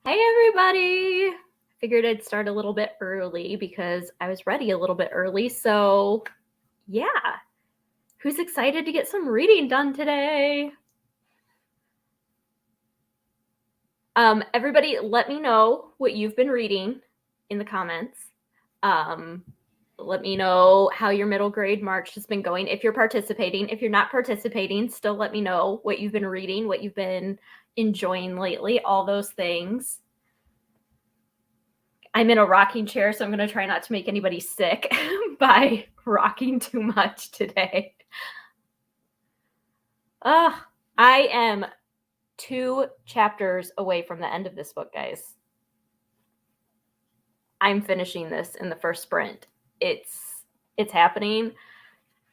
Hey everybody! Figured I'd start a little bit early because I was ready a little bit early, so yeah. Who's excited to get some reading done today? Everybody, let me know what you've been reading in the comments. Let me know how your middle grade March has been going. If you're participating, if you're not participating, still let me know what you've been reading, what you've been enjoying lately, all those things. I'm in a rocking chair, so I'm going to try not to make anybody sick by rocking too much today. I am 2 chapters away from the end of this book, guys. I'm finishing this in the first sprint. It's happening.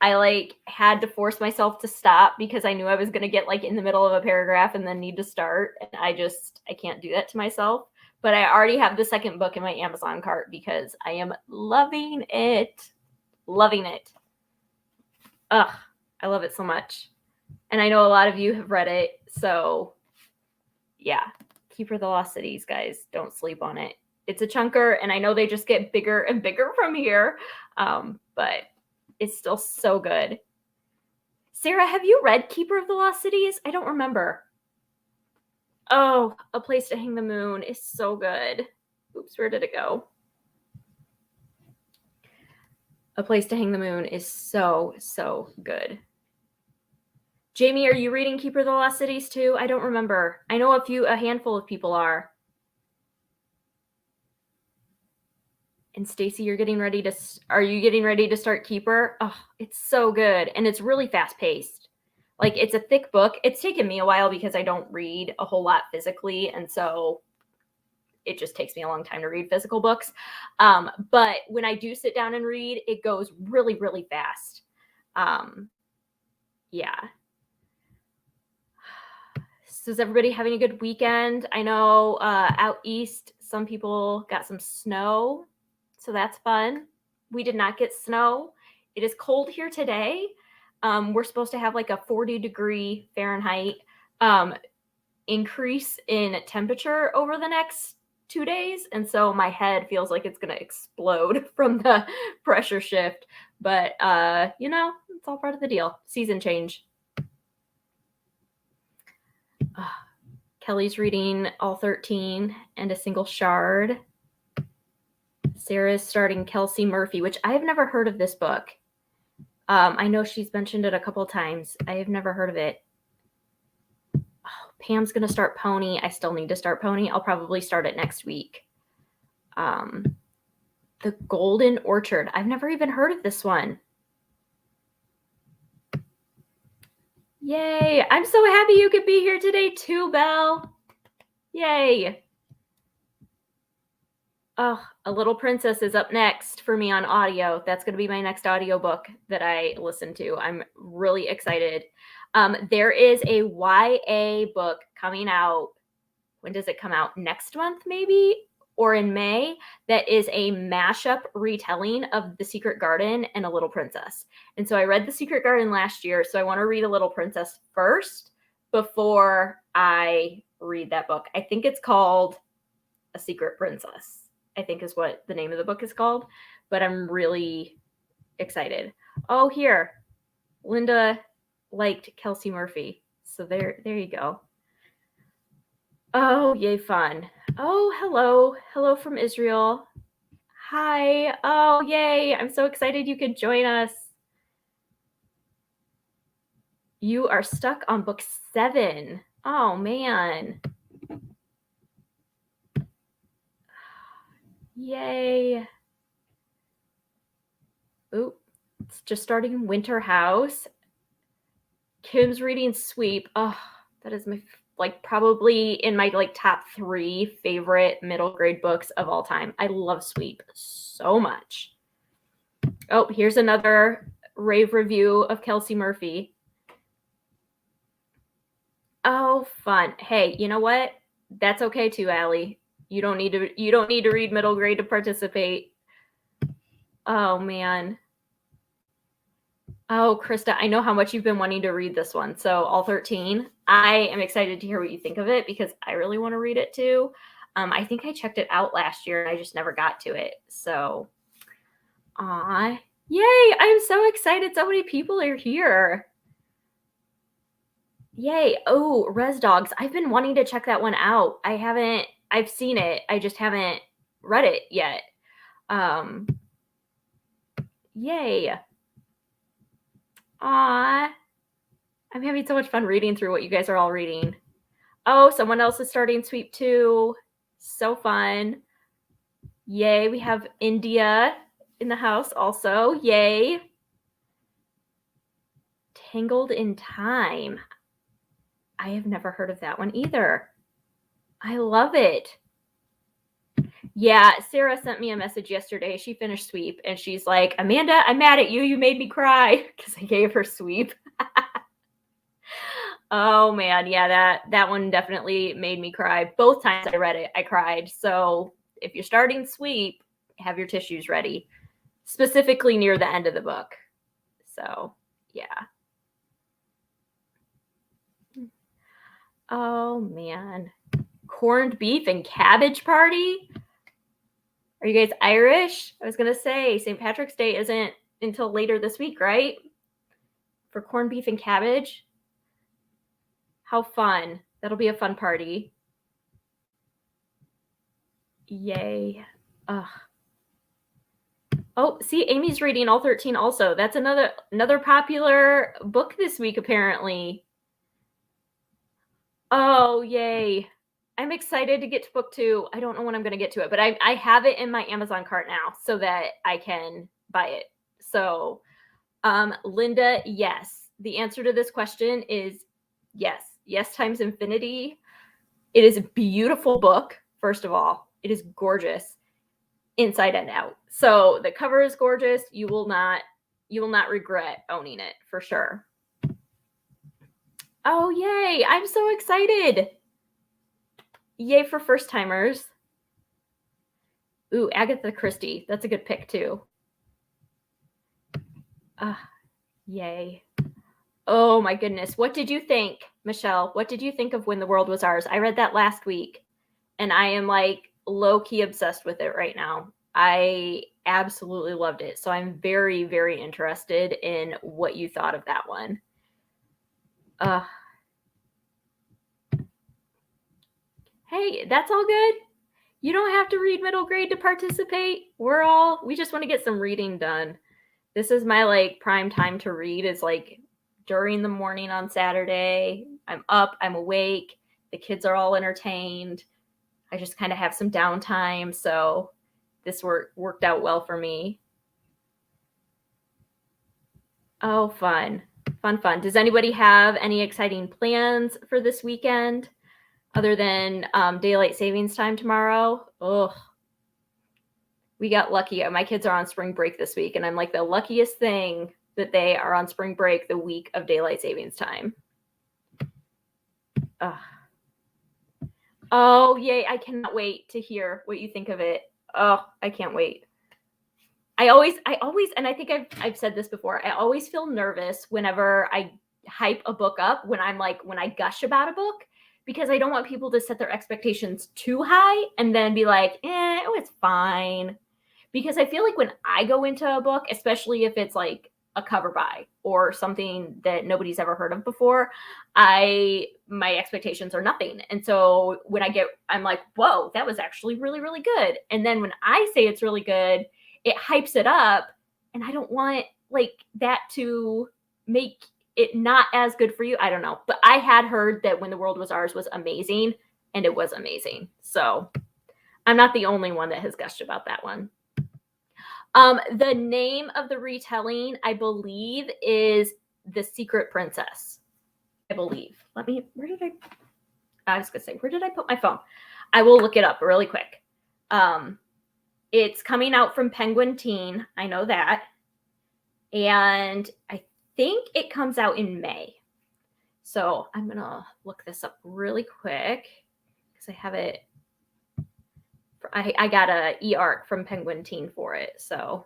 I had to force myself to stop because I knew I was going to get in the middle of a paragraph and then need to start. And I can't do that to myself. But I already have the second book in my Amazon cart because I am loving it. Loving it. Ugh, I love it so much. And I know a lot of you have read it. So yeah, Keeper of the Lost Cities, guys. Don't sleep on it. It's a chunker, and I know they just get bigger and bigger from here. But it's still so good. Sarah, have you read Keeper of the Lost Cities? I don't remember. Oh, A Place to Hang the Moon is so good. Oops, where did it go? A Place to Hang the Moon is so, so good. Jamie, are you reading Keeper of the Lost Cities too? I don't remember. I know a handful of people are. And Stacy, are you getting ready to start Keeper? Oh, it's so good. And it's really fast paced. It's a thick book. It's taken me a while because I don't read a whole lot physically. And so it just takes me a long time to read physical books. But when I do sit down and read, it goes really, really fast. Yeah. So is everybody having a good weekend? I know out east, some people got some snow. So that's fun. We did not get snow. It is cold here today. We're supposed to have a 40-degree Fahrenheit increase in temperature over the next 2 days. And so my head feels like it's going to explode from the pressure shift. But, it's all part of the deal. Season change. Kelly's reading all 13 and a single shard. Sarah's starting Kelsey Murphy, which I have never heard of this book. I know she's mentioned it a couple times. I have never heard of it. Oh, Pam's going to start Pony. I still need to start Pony. I'll probably start it next week. The Golden Orchard. I've never even heard of this one. Yay. I'm so happy you could be here today too, Belle. Yay. Oh, A Little Princess is up next for me on audio. That's going to be my next audiobook that I listen to. I'm really excited. There is a YA book coming out. When does it come out? Next month, maybe? Or in May? That is a mashup retelling of The Secret Garden and A Little Princess. And so I read The Secret Garden last year, so I want to read A Little Princess first before I read that book. I think it's called A Secret Princess, I think is what the name of the book is called, but I'm really excited. Oh, here, Linda liked Kelsey Murphy. So there you go. Oh, yay, fun. Oh, hello. Hello from Israel. Hi. Oh, yay. I'm so excited you could join us. You are stuck on book 7. Oh, man. Yay. Oop. It's just starting Winter House. Kim's reading Sweep. Oh, that is my probably in my top 3 favorite middle grade books of all time. I love Sweep so much. Oh, here's another rave review of Kelsey Murphy. Oh, fun. Hey, you know what? That's okay too, Allie. You don't need to read middle grade to participate. Oh, man. Oh, Krista, I know how much you've been wanting to read this one. So all 13, I am excited to hear what you think of it because I really want to read it too. I think I checked it out last year and I just never got to it. So, yay. I'm so excited. So many people are here. Yay. Oh, Res Dogs. I've been wanting to check that one out. I've seen it. I just haven't read it yet. Yay. I'm having so much fun reading through what you guys are all reading. Oh, someone else is starting Sweep 2. So fun. Yay. We have India in the house also. Yay. Tangled in Time. I have never heard of that one either. I love it. Yeah, Sarah sent me a message yesterday. She finished Sweep and she's like, Amanda, I'm mad at you. You made me cry because I gave her Sweep. Oh man, yeah, that one definitely made me cry. Both times I read it, I cried. So if you're starting Sweep, have your tissues ready, specifically near the end of the book. So yeah. Oh man, corned beef and cabbage party. Are you guys Irish? I was gonna say St. Patrick's Day isn't until later this week, right? For corned beef and cabbage. How fun. That'll be a fun party. Yay. Ugh. Oh, see, Amy's reading all 13 also. That's another popular book this week, apparently. Oh, yay. I'm excited to get to book 2. I don't know when I'm going to get to it, but I have it in my Amazon cart now so that I can buy it. So, Linda, yes. The answer to this question is yes. Yes times infinity. It is a beautiful book, first of all. It is gorgeous inside and out. So the cover is gorgeous. You will not regret owning it for sure. Oh, yay. I'm so excited. Yay for first timers. Ooh, Agatha Christie. That's a good pick too. Yay. Oh my goodness. What did you think, Michelle? What did you think of When the World Was Ours? I read that last week and I am like low-key obsessed with it right now. I absolutely loved it. So I'm very, very interested in what you thought of that one. Hey, that's all good. You don't have to read middle grade to participate. We just want to get some reading done. This is my like prime time to read is like during the morning on Saturday. I'm up, I'm awake. The kids are all entertained. I just kind of have some downtime. So this worked out well for me. Oh, fun. Fun. Does anybody have any exciting plans for this weekend other than daylight savings time tomorrow? Ugh. We got lucky. My kids are on spring break this week, and I'm like the luckiest thing that they are on spring break the week of daylight savings time. Ugh. Oh, yay. I cannot wait to hear what you think of it. Oh, I can't wait. I always, and I think I've said this before, I always feel nervous whenever I hype a book up when I gush about a book, because I don't want people to set their expectations too high and then be like, it's fine. Because I feel like when I go into a book, especially if it's like a cover buy or something that nobody's ever heard of before, my expectations are nothing. And so when I'm like, whoa, that was actually really, really good. And then when I say it's really good, it hypes it up. And I don't want like that to make it not as good for you. I don't know. But I had heard that When the World Was Ours was amazing, and it was amazing. So I'm not the only one that has gushed about that one. The name of the retelling, I believe, is The Secret Princess. I believe. I was going to say, where did I put my phone? I will look it up really quick. It's coming out from Penguin Teen. I know that. And I think it comes out in May. So I'm going to look this up really quick because I have it. I got a e-arc from Penguin Teen for it, so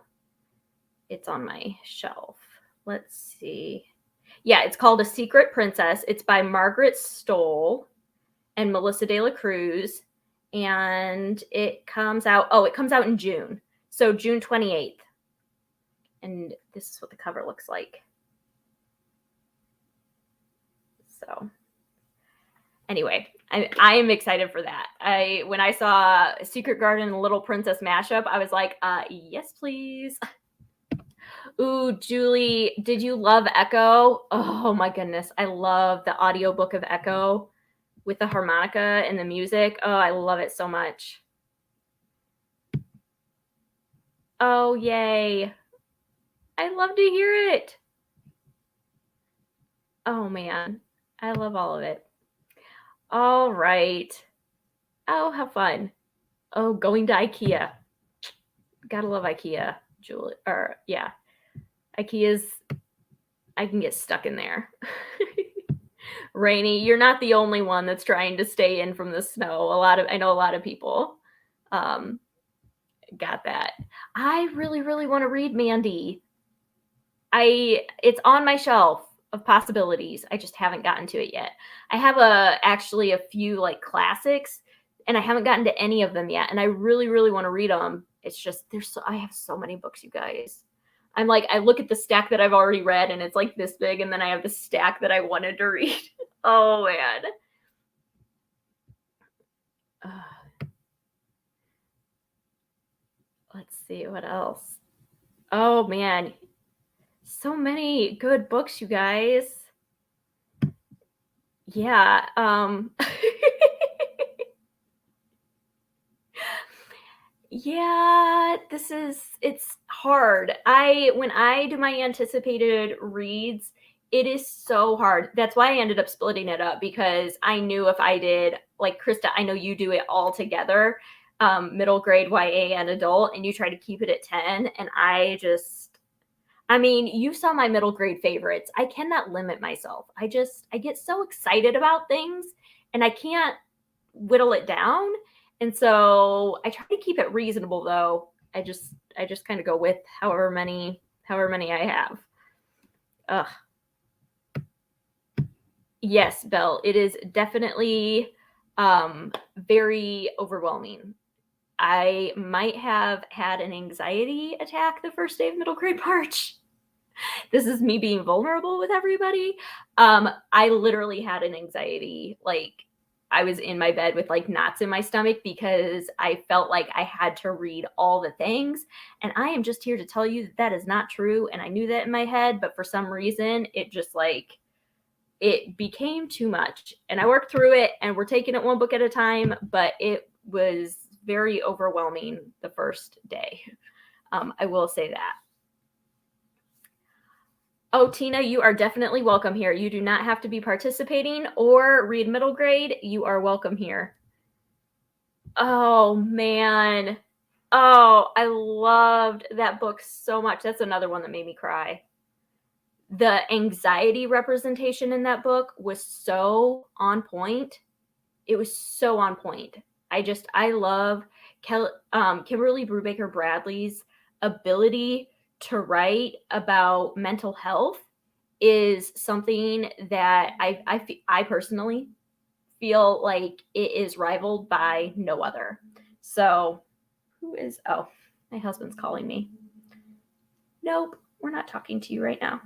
it's on my shelf. Let's see. Yeah, it's called A Secret Princess. It's by Margaret Stoll and Melissa De La Cruz, and it comes out in June. So June 28th. And this is what the cover looks like. So anyway, I am excited for that. When I saw Secret Garden and Little Princess mashup, I was like, yes, please. Ooh, Julie, did you love Echo? Oh my goodness. I love the audiobook of Echo with the harmonica and the music. Oh, I love it so much. Oh, yay. I love to hear it. Oh man, I love all of it. All right. Oh, how fun. Oh, going to IKEA. Gotta love IKEA, Julie. Or yeah, IKEA's. I can get stuck in there. Rainy, you're not the only one that's trying to stay in from the snow. I know a lot of people got that. I really, really want to read Mandy. It's on my shelf of possibilities. I just haven't gotten to it yet. I have actually a few like classics, and I haven't gotten to any of them yet. And I really, really want to read them. It's just I have so many books, you guys. I'm like, I look at the stack that I've already read, and it's like this big, and then I have the stack that I wanted to read. Oh man. Let's see what else. Oh man, so many good books, you guys. Yeah. Yeah, it's hard. When I do my anticipated reads, it is so hard. That's why I ended up splitting it up, because I knew if I did, like Krista, I know you do it all together, middle grade, YA, and adult, and you try to keep it at 10. And I mean, you saw my middle grade favorites. I cannot limit myself. I get so excited about things, and I can't whittle it down. And so I try to keep it reasonable, though. I just kind of go with however many I have. Ugh. Yes, Belle, it is definitely very overwhelming. I might have had an anxiety attack the first day of middle grade March. This is me being vulnerable with everybody. I literally had an anxiety, like I was in my bed with like knots in my stomach, because I felt like I had to read all the things. And I am just here to tell you that is not true. And I knew that in my head, but for some reason, it became too much. And I worked through it, and we're taking it one book at a time, but it was very overwhelming the first day. I will say that. Oh, Tina, you are definitely welcome here. You do not have to be participating or read middle grade. You are welcome here. Oh, man. Oh, I loved that book so much. That's another one that made me cry. The anxiety representation in that book was so on point. It was so on point. I love Kimberly Brubaker Bradley's ability to write about mental health is something that I personally feel like it is rivaled by no other. So my husband's calling me. Nope, we're not talking to you right now.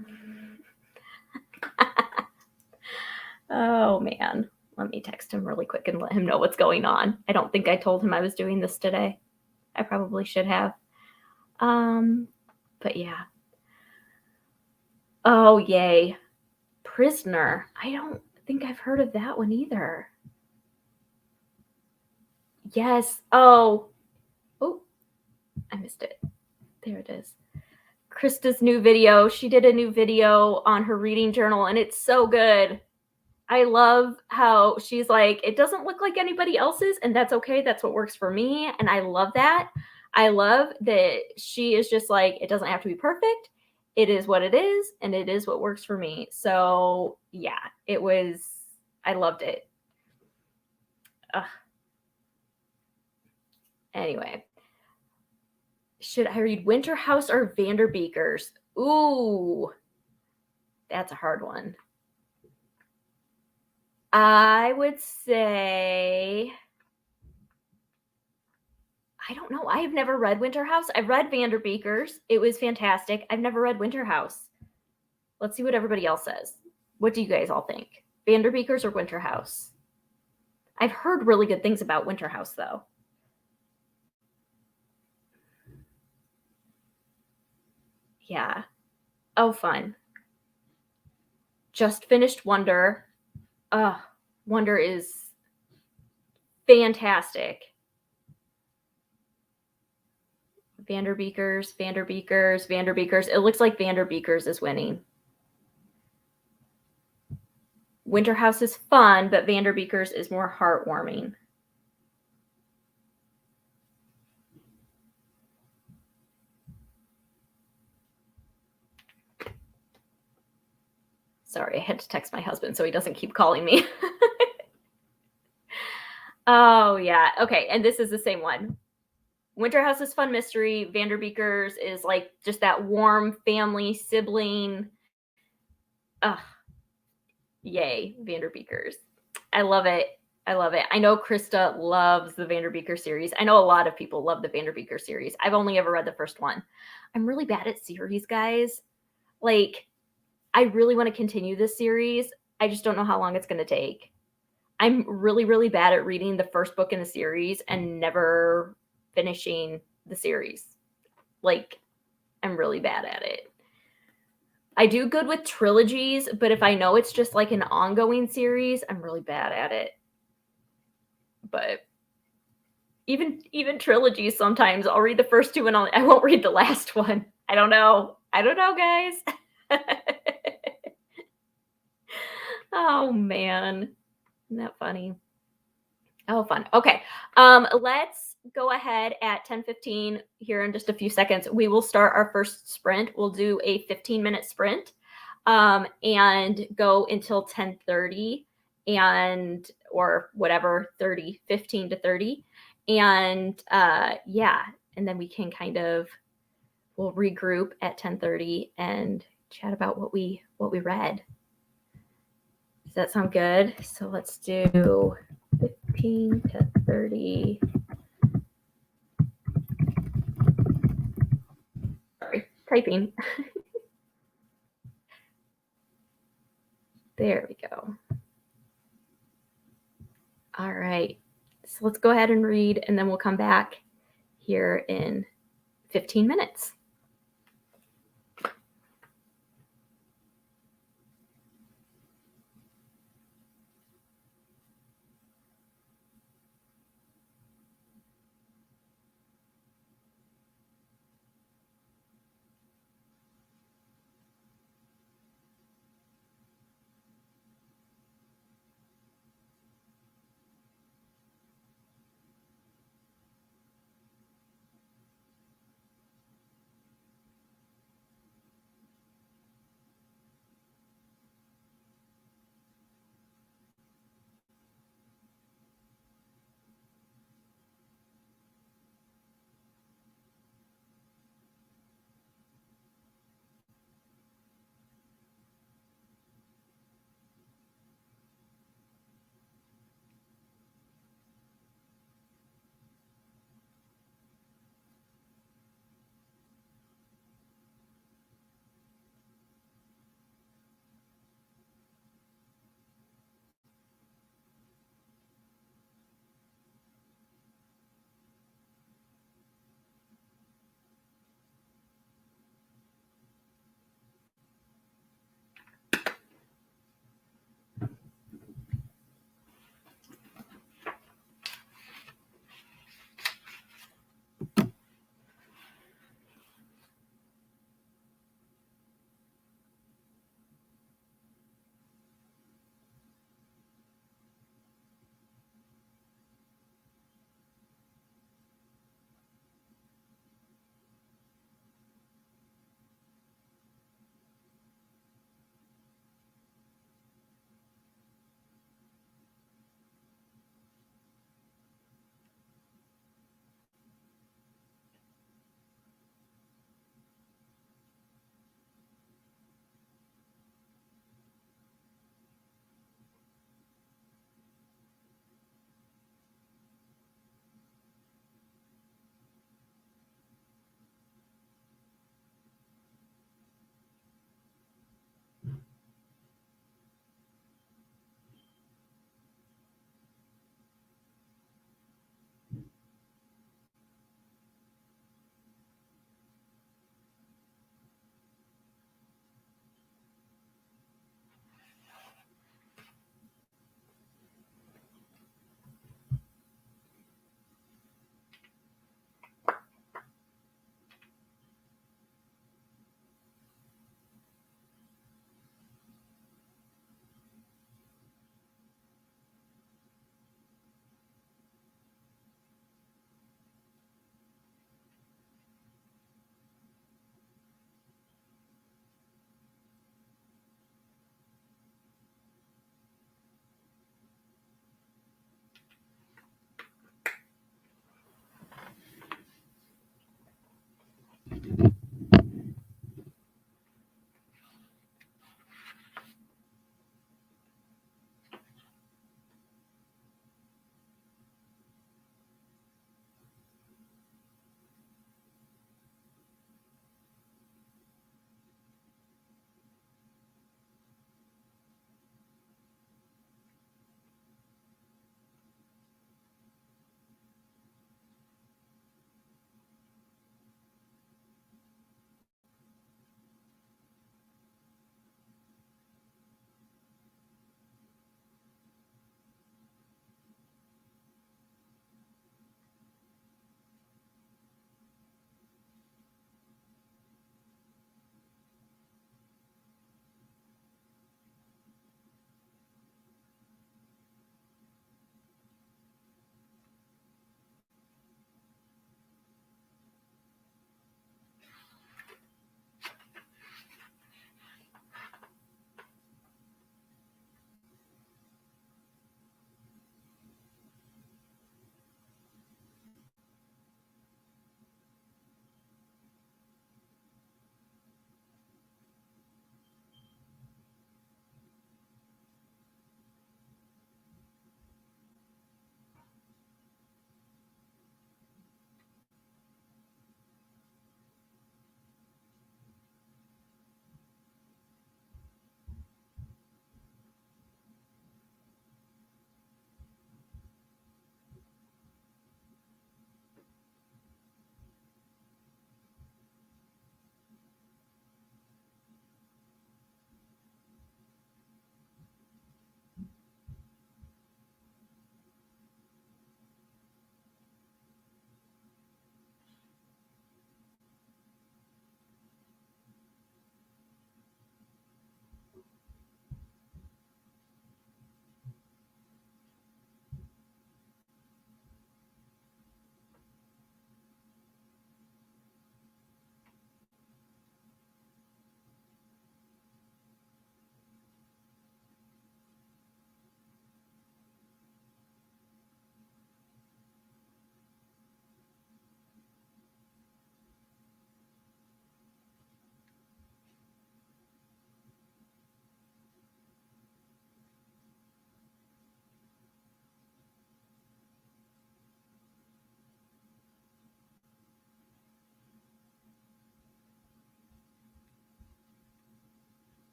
Oh man, let me text him really quick and let him know what's going on. I don't think I told him I was doing this today. I probably should have. But yeah. Oh, yay. Prisoner. I don't think I've heard of that one either. Yes. Oh, I missed it. There it is. Krista's new video. She did a new video on her reading journal, and it's so good. I love how she's like, it doesn't look like anybody else's, and that's okay. That's what works for me. And I love that. I love that she is just like, it doesn't have to be perfect. It is what it is, and it is what works for me. So yeah, I loved it. Ugh. Anyway, should I read Winter House or Vanderbeekers? Ooh, that's a hard one. I would say I don't know. I have never read Winter House. I've read Vanderbeekers. It was fantastic. I've never read Winter House. Let's see what everybody else says. What do you guys all think? Vanderbeekers or Winter House? I've heard really good things about Winter House, though. Yeah. Oh, fun. Just finished Wonder. Wonder is fantastic. Vanderbeekers. It looks like Vanderbeekers is winning. Winter House is fun, but Vanderbeekers is more heartwarming. Sorry, I had to text my husband so he doesn't keep calling me. Oh, yeah. Okay, and this is the same one. Winter House is fun mystery. Vanderbeekers is like just that warm family sibling. Ugh. Yay, Vanderbeekers. I love it. I know Krista loves the Vanderbeeker series. I know a lot of people love the Vanderbeeker series. I've only ever read the first one. I'm really bad at series, guys. Like, I really want to continue this series. I just don't know how long it's going to take. I'm really, really bad at reading the first book in the series and never finishing the series. Like, I'm really bad at it. I do good with trilogies, but if I know it's just like an ongoing series, I'm really bad at it. But even trilogies, sometimes I'll read the first two and I won't read the last one. I don't know, guys. Oh man, isn't that funny? Oh, fun. Okay, let's go ahead at 10:15 here in just a few seconds. We will start our first sprint. We'll do a 15-minute sprint and go until 10:30 and or whatever, 15 to 30. And yeah, and then we can we'll regroup at 10:30 and chat about what we read. Does that sound good? So let's do 15 to 30. Sorry, typing. There we go. All right. So let's go ahead and read, and then we'll come back here in 15 minutes.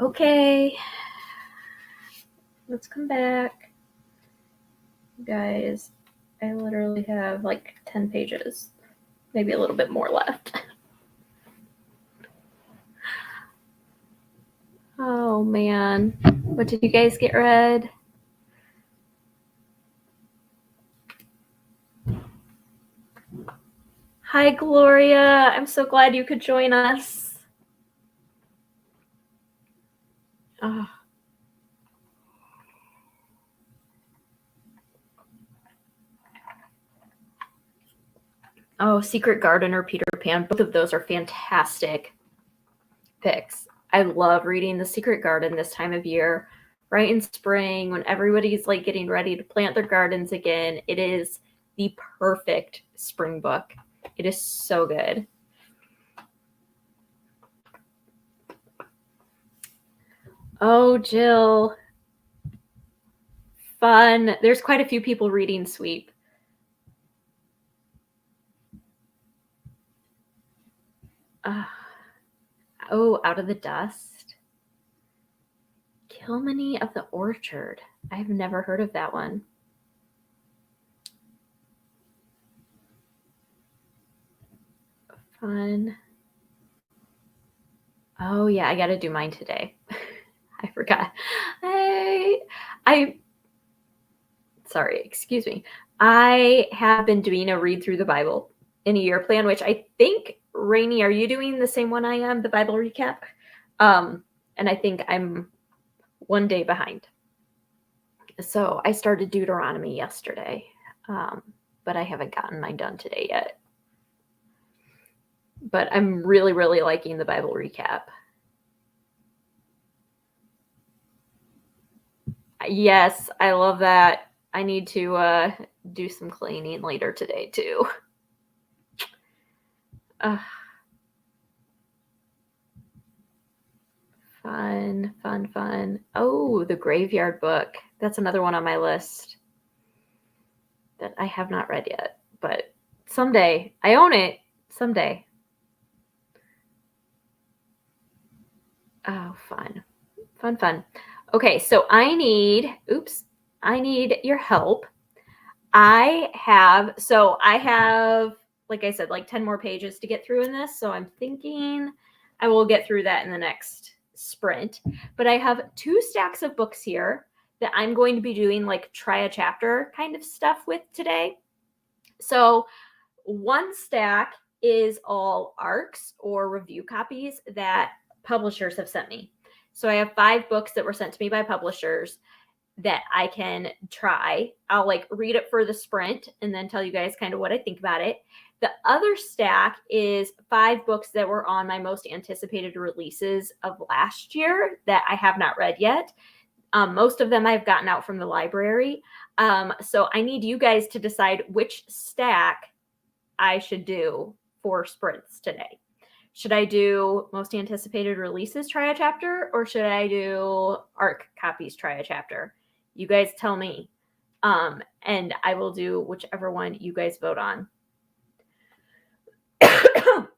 Okay. Let's come back. Guys, I literally have like 10 pages, maybe a little bit more left. Oh man, what did you guys get read? Hi, Gloria. I'm so glad you could join us. Oh. Oh, Secret Garden or Peter Pan. Both of those are fantastic picks. I love reading The Secret Garden this time of year, right in spring when everybody's like getting ready to plant their gardens again. It is the perfect spring book. It is so good. Oh, Jill. Fun. There's quite a few people reading Sweep. Oh, Out of the Dust. Kilmeny of the Orchard. I've never heard of that one. Fun. Oh yeah, I got to do mine today. I forgot. Sorry, excuse me. I have been doing a read through the Bible in a year plan, which I think, Rainey, are you doing the same one I am, the Bible recap? And I think I'm one day behind. So I started Deuteronomy yesterday, but I haven't gotten mine done today yet. But I'm really, really liking the Bible recap. Yes, I love that. I need to do some cleaning later today too. Fun. Oh, the Graveyard Book. That's another one on my list that I have not read yet, but someday. I own it. Someday. Oh, fun. Okay, so I need your help. I have, like I said, like 10 more pages to get through in this. So I'm thinking I will get through that in the next sprint. But I have 2 stacks of books here that I'm going to be doing like try a chapter kind of stuff with today. So one stack is all ARCs or review copies that publishers have sent me. So I have 5 books that were sent to me by publishers that I can try. I'll like read it for the sprint and then tell you guys kind of what I think about it. The other stack is 5 books that were on my most anticipated releases of last year that I have not read yet. Most of them I've gotten out from the library. So I need you guys to decide which stack I should do for sprints today. Should I do most anticipated releases try a chapter, or should I do ARC copies try a chapter? You guys tell me. And I will do whichever one you guys vote on.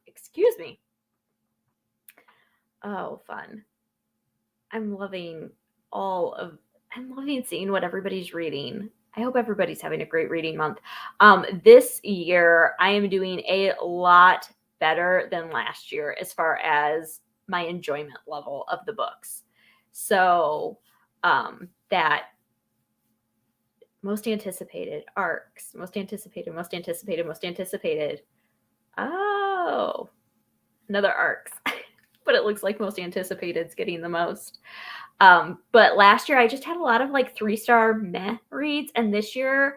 Excuse me. Oh, fun. I'm loving seeing what everybody's reading. I hope everybody's having a great reading month. This year, I am doing a lot better than last year as far as my enjoyment level of the books. So that most anticipated ARCs, most anticipated. Oh, another ARCs. But it looks like most anticipated is getting the most. But last year I just had a lot of like 3-star meh reads, and this year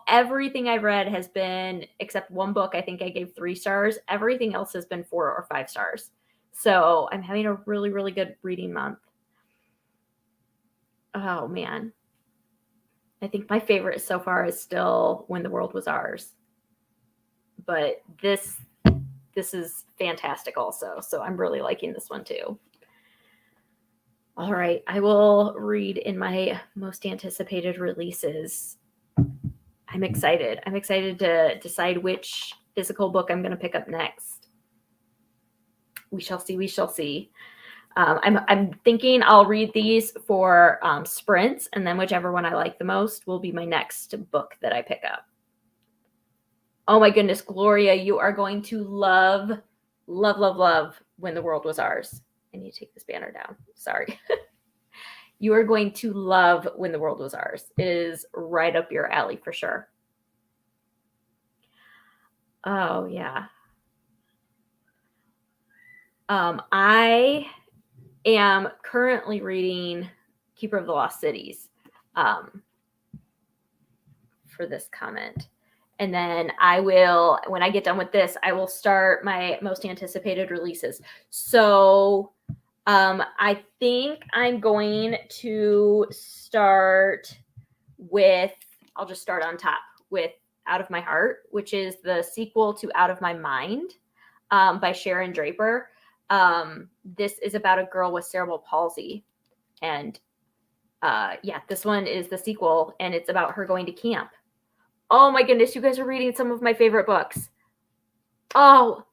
everything I've read has been, except one book I think I gave 3 stars. Everything else has been 4 or 5 stars. So I'm having a really, really good reading month. Oh man. I think my favorite so far is still When the World Was Ours. But this is fantastic also. So I'm really liking this one too. All right, I will read in my most anticipated releases. I'm excited. I'm excited to decide which physical book I'm going to pick up next. We shall see. I'm thinking I'll read these for sprints, and then whichever one I like the most will be my next book that I pick up. Oh my goodness, Gloria, you are going to love, love, love, love When the World Was Ours. I need to take this banner down. Sorry. You are going to love When the World Was Ours. It is right up your alley for sure. Oh, yeah. I am currently reading Keeper of the Lost Cities for this comment. And then I will, when I get done with this, I will start my most anticipated releases. So I think I'm going to start with, I'll just start on top with Out of My Heart, which is the sequel to Out of My Mind by Sharon Draper. This is about a girl with cerebral palsy. And yeah, this one is the sequel, and it's about her going to camp. Oh my goodness, you guys are reading some of my favorite books. Oh,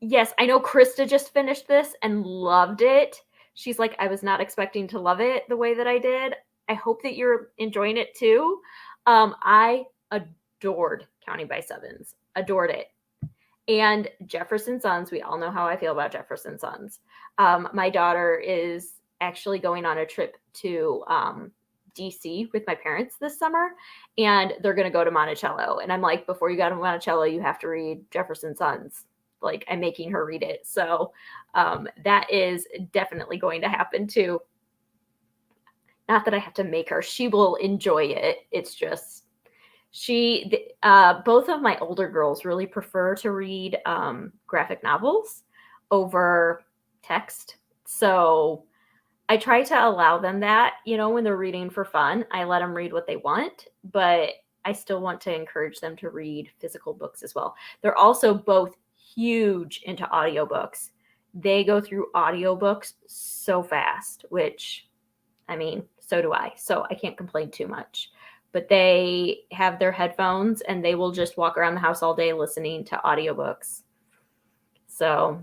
yes, I know Krista just finished this and loved it. She's like, I was not expecting to love it the way that I did. I hope that you're enjoying it too. I adored Counting by Sevens, adored it. And Jefferson Sons, we all know how I feel about Jefferson Sons. My daughter is actually going on a trip to DC with my parents this summer, and they're going to go to Monticello. And I'm like, before you go to Monticello, you have to read Jefferson Sons. Like, I'm making her read it. So that is definitely going to happen too. Not that I have to make her. She will enjoy it. It's just, both of my older girls really prefer to read graphic novels over text. So I try to allow them that, when they're reading for fun. I let them read what they want, but I still want to encourage them to read physical books as well. They're also both huge into audiobooks. They go through audiobooks so fast, which, I mean, so do I. So I can't complain too much. But they have their headphones and they will just walk around the house all day listening to audiobooks. So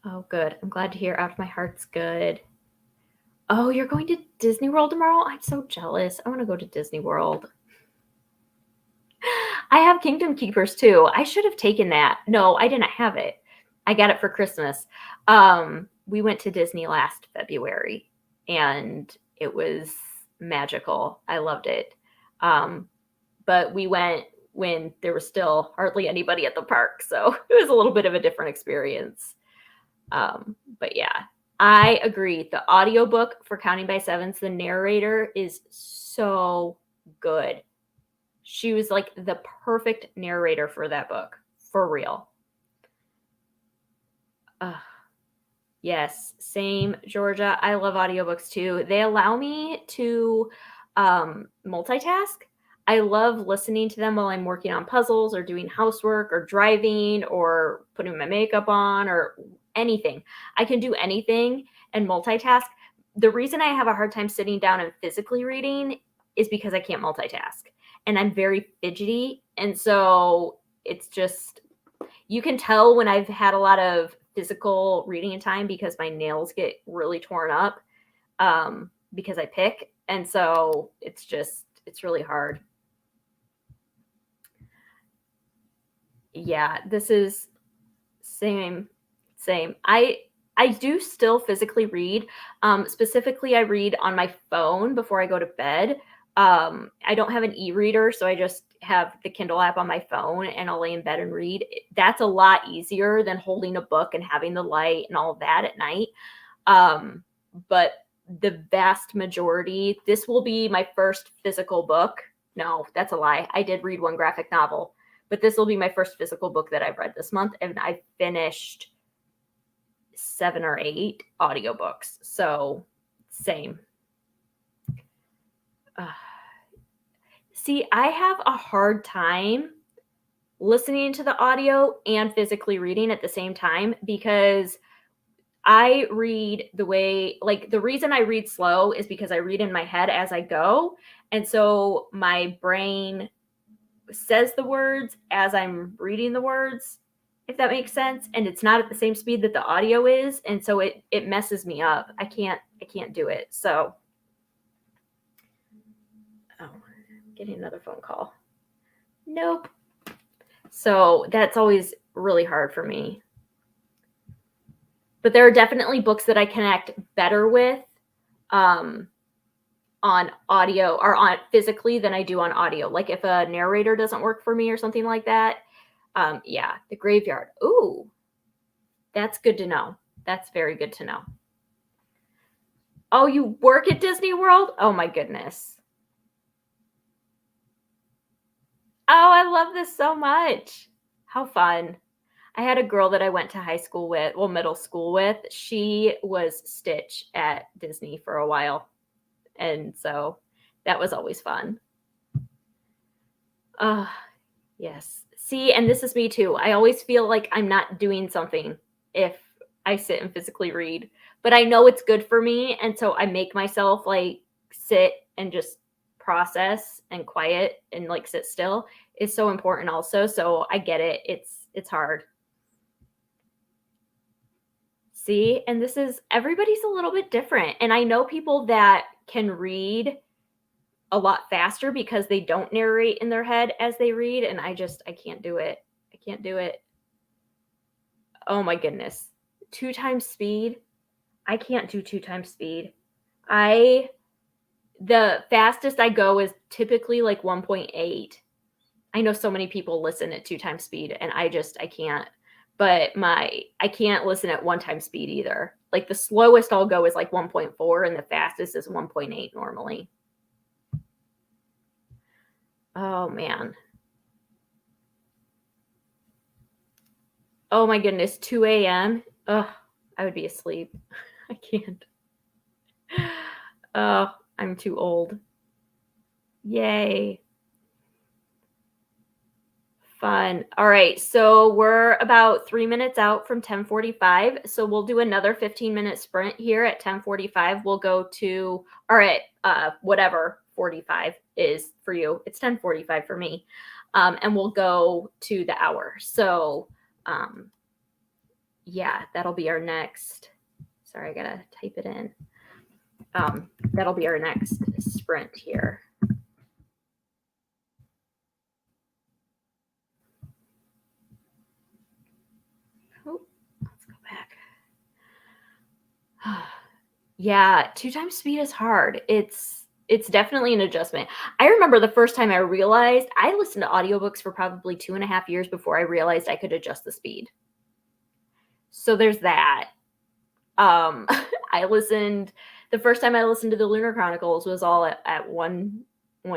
oh, good. I'm glad to hear Out of My Heart's good. Oh, you're going to Disney World tomorrow? I'm so jealous. I want to go to Disney World. I have Kingdom Keepers too. I should have taken that. No, I didn't have it. I got it for Christmas. We went to Disney last February and it was magical. I loved it. But we went when there was still hardly anybody at the park. So it was a little bit of a different experience. But yeah, I agree. The audiobook for Counting by Sevens, the narrator is so good. She was like the perfect narrator for that book, for real. Yes, same, Georgia. I love audiobooks too. They allow me to multitask. I love listening to them while I'm working on puzzles or doing housework or driving or putting my makeup on or anything. I can do anything and multitask. The reason I have a hard time sitting down and physically reading is because I can't multitask. And I'm very fidgety. And so it's just, you can tell when I've had a lot of physical reading time because my nails get really torn up because I pick. And so it's really hard. Yeah, this is same. I do still physically read. Specifically, I read on my phone before I go to bed. I don't have an e-reader, so I just have the Kindle app on my phone and I'll lay in bed and read. That's a lot easier than holding a book and having the light and all of that at night. But the vast majority, this will be my first physical book. No, that's a lie. I did read one graphic novel, but this will be my first physical book that I've read this month. And I finished 7 or 8 audiobooks. So same. See, I have a hard time listening to the audio and physically reading at the same time because I read the way, like the reason I read slow is because I read in my head as I go. And so my brain says the words as I'm reading the words. if that makes sense, and it's not at the same speed that the audio is, and so it messes me up. I can't do it. So, oh, getting another phone call. Nope. So that's always really hard for me. But there are definitely books that I connect better with on audio or on physically than I do on audio. Like if a narrator doesn't work for me or something like that. Yeah, The Graveyard. Ooh, that's good to know. That's very good to know. Oh, you work at Disney World? Oh my goodness. Oh, I love this so much. How fun. I had a girl that I went to high school with, well, middle school with. She was Stitch at Disney for a while. And so that was always fun. Yes. See, and this is me too. I always feel like I'm not doing something if I sit and physically read, but I know it's good for me. And so I make myself like sit and just process and quiet and like sit still is so important also. So I get it. It's hard. See, and this is everybody's a little bit different. And I know people that can read a lot faster because they don't narrate in their head as they read, and I can't do it. I can't do it. Oh my goodness. 2 times speed? I can't do 2 times speed. The fastest I go is typically like 1.8. I know so many people listen at 2 times speed and I can't. But I can't listen at 1 time speed either. Like the slowest I'll go is like 1.4 and the fastest is 1.8 normally. Oh man. Oh my goodness, 2 a.m. Ugh, I would be asleep. I can't. Oh, I'm too old. Yay. Fun. All right, so we're about 3 minutes out from 10:45. So we'll do another 15-minute sprint here at 10:45. We'll go to, all right, whatever 45 is for you. It's 10:45 for me. And we'll go to the hour. So yeah, that'll be our next. Sorry, I gotta type it in. That'll be our next sprint here. Oh, let's go back. Yeah, 2 times speed is hard. It's definitely an adjustment. I remember the first time I realized I listened to audiobooks for probably 2.5 years before I realized I could adjust the speed. So there's that. The first time I listened to the Lunar Chronicles was all at one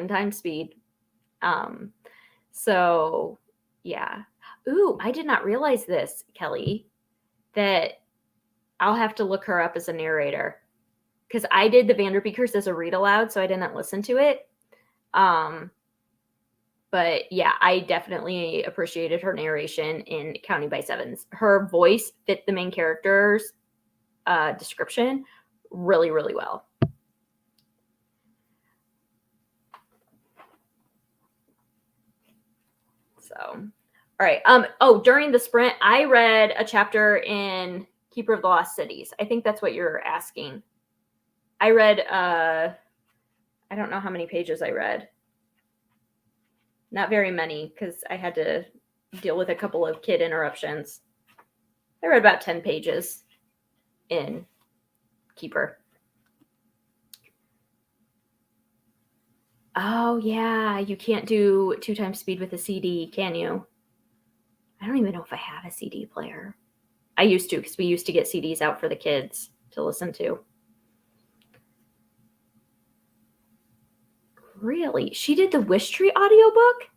time speed. So yeah. Ooh, I did not realize this, Kelly, that I'll have to look her up as a narrator because I did the Vanderbeekers as a read aloud, so I didn't listen to it. But yeah, I definitely appreciated her narration in Counting by Sevens. Her voice fit the main character's description really, really well. So, all right. During the sprint, I read a chapter in Keeper of the Lost Cities. I think that's what you're asking. I read, I don't know how many pages I read. Not very many because I had to deal with a couple of kid interruptions. I read about 10 pages in Keeper. Oh, yeah. You can't do 2 times speed with a CD, can you? I don't even know if I have a CD player. I used to because we used to get CDs out for the kids to listen to. Really? She did the Wish Tree audiobook?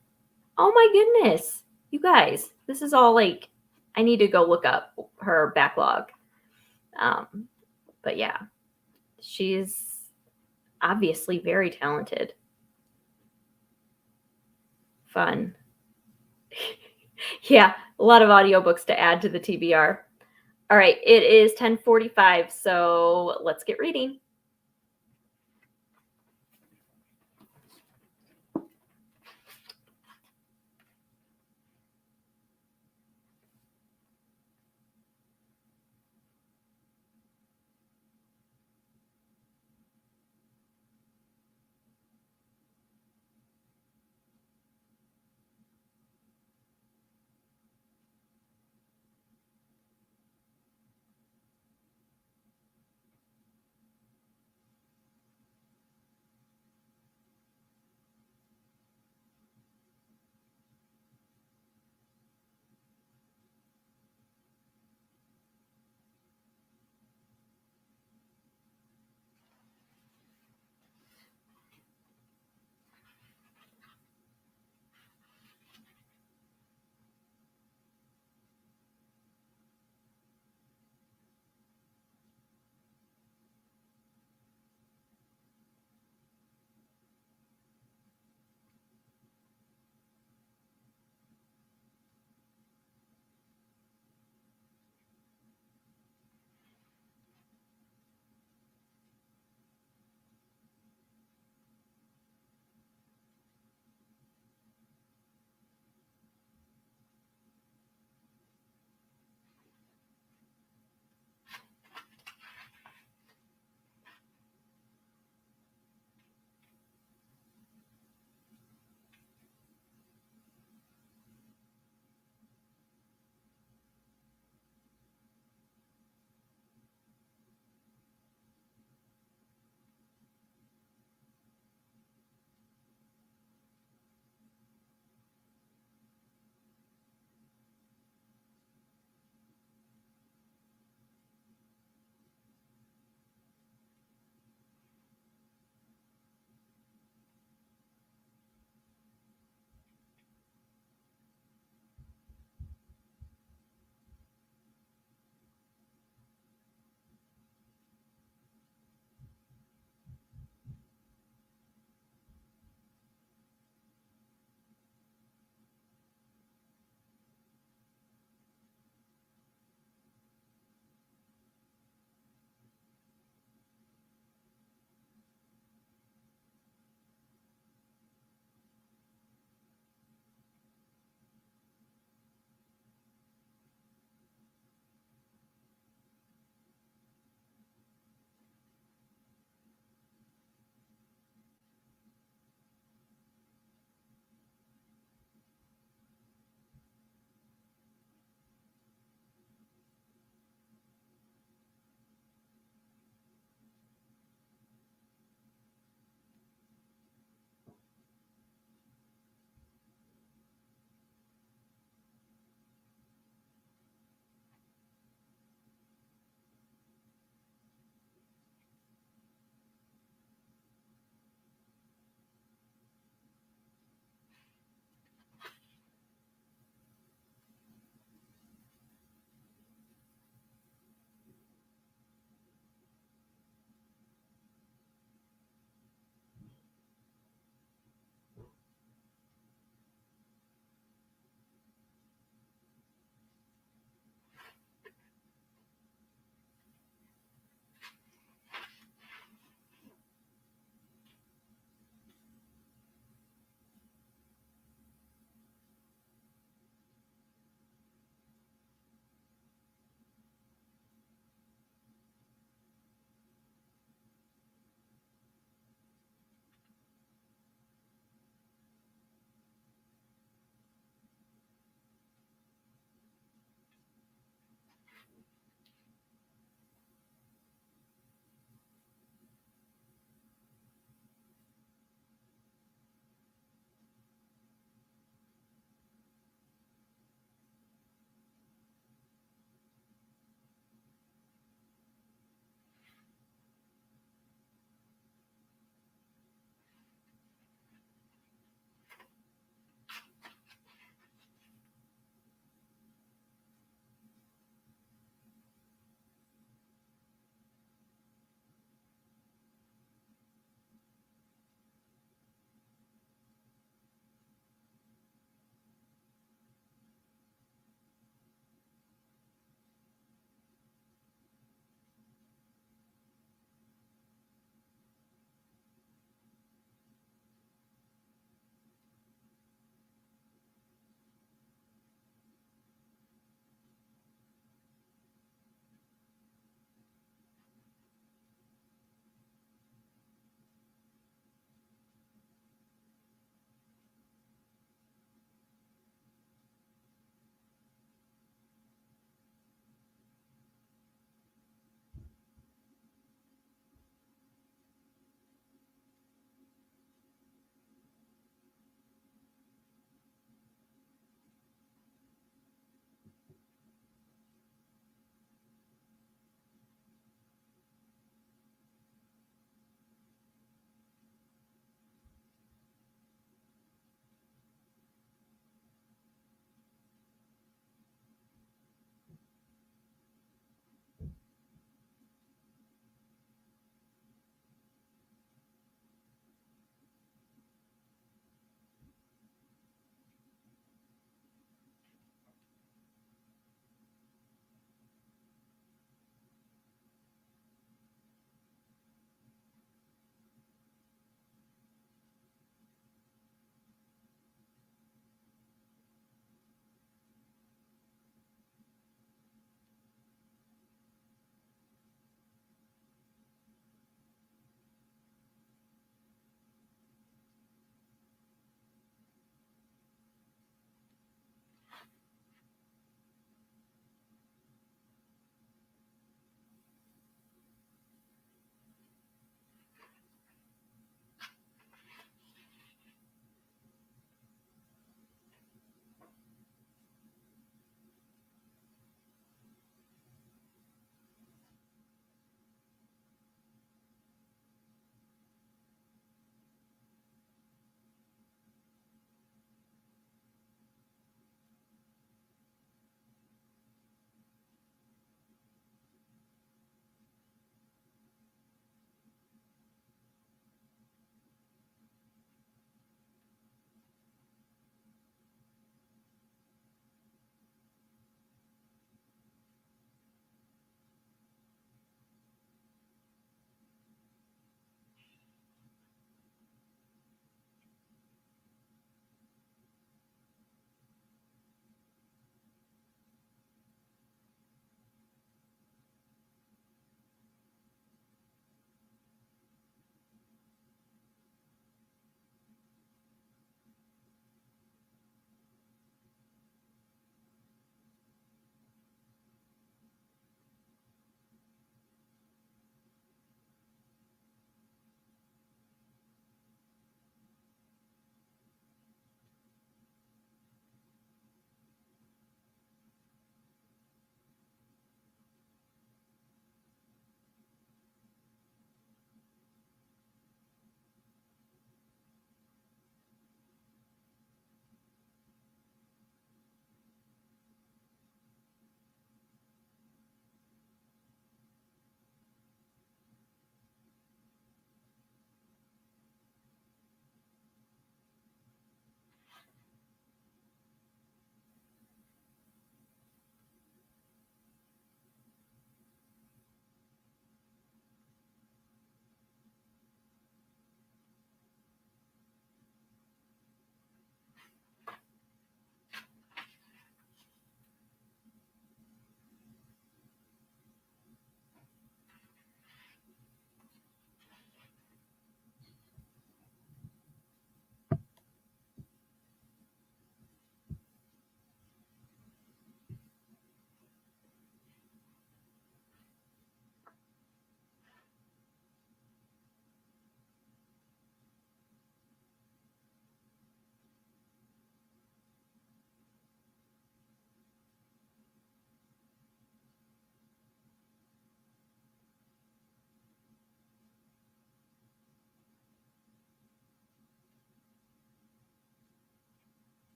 Oh my goodness. You guys, this is all like, I need to go look up her backlog. But yeah, she's obviously very talented. Fun. Yeah, a lot of audiobooks to add to the TBR. All right, it is 10:45, so let's get reading.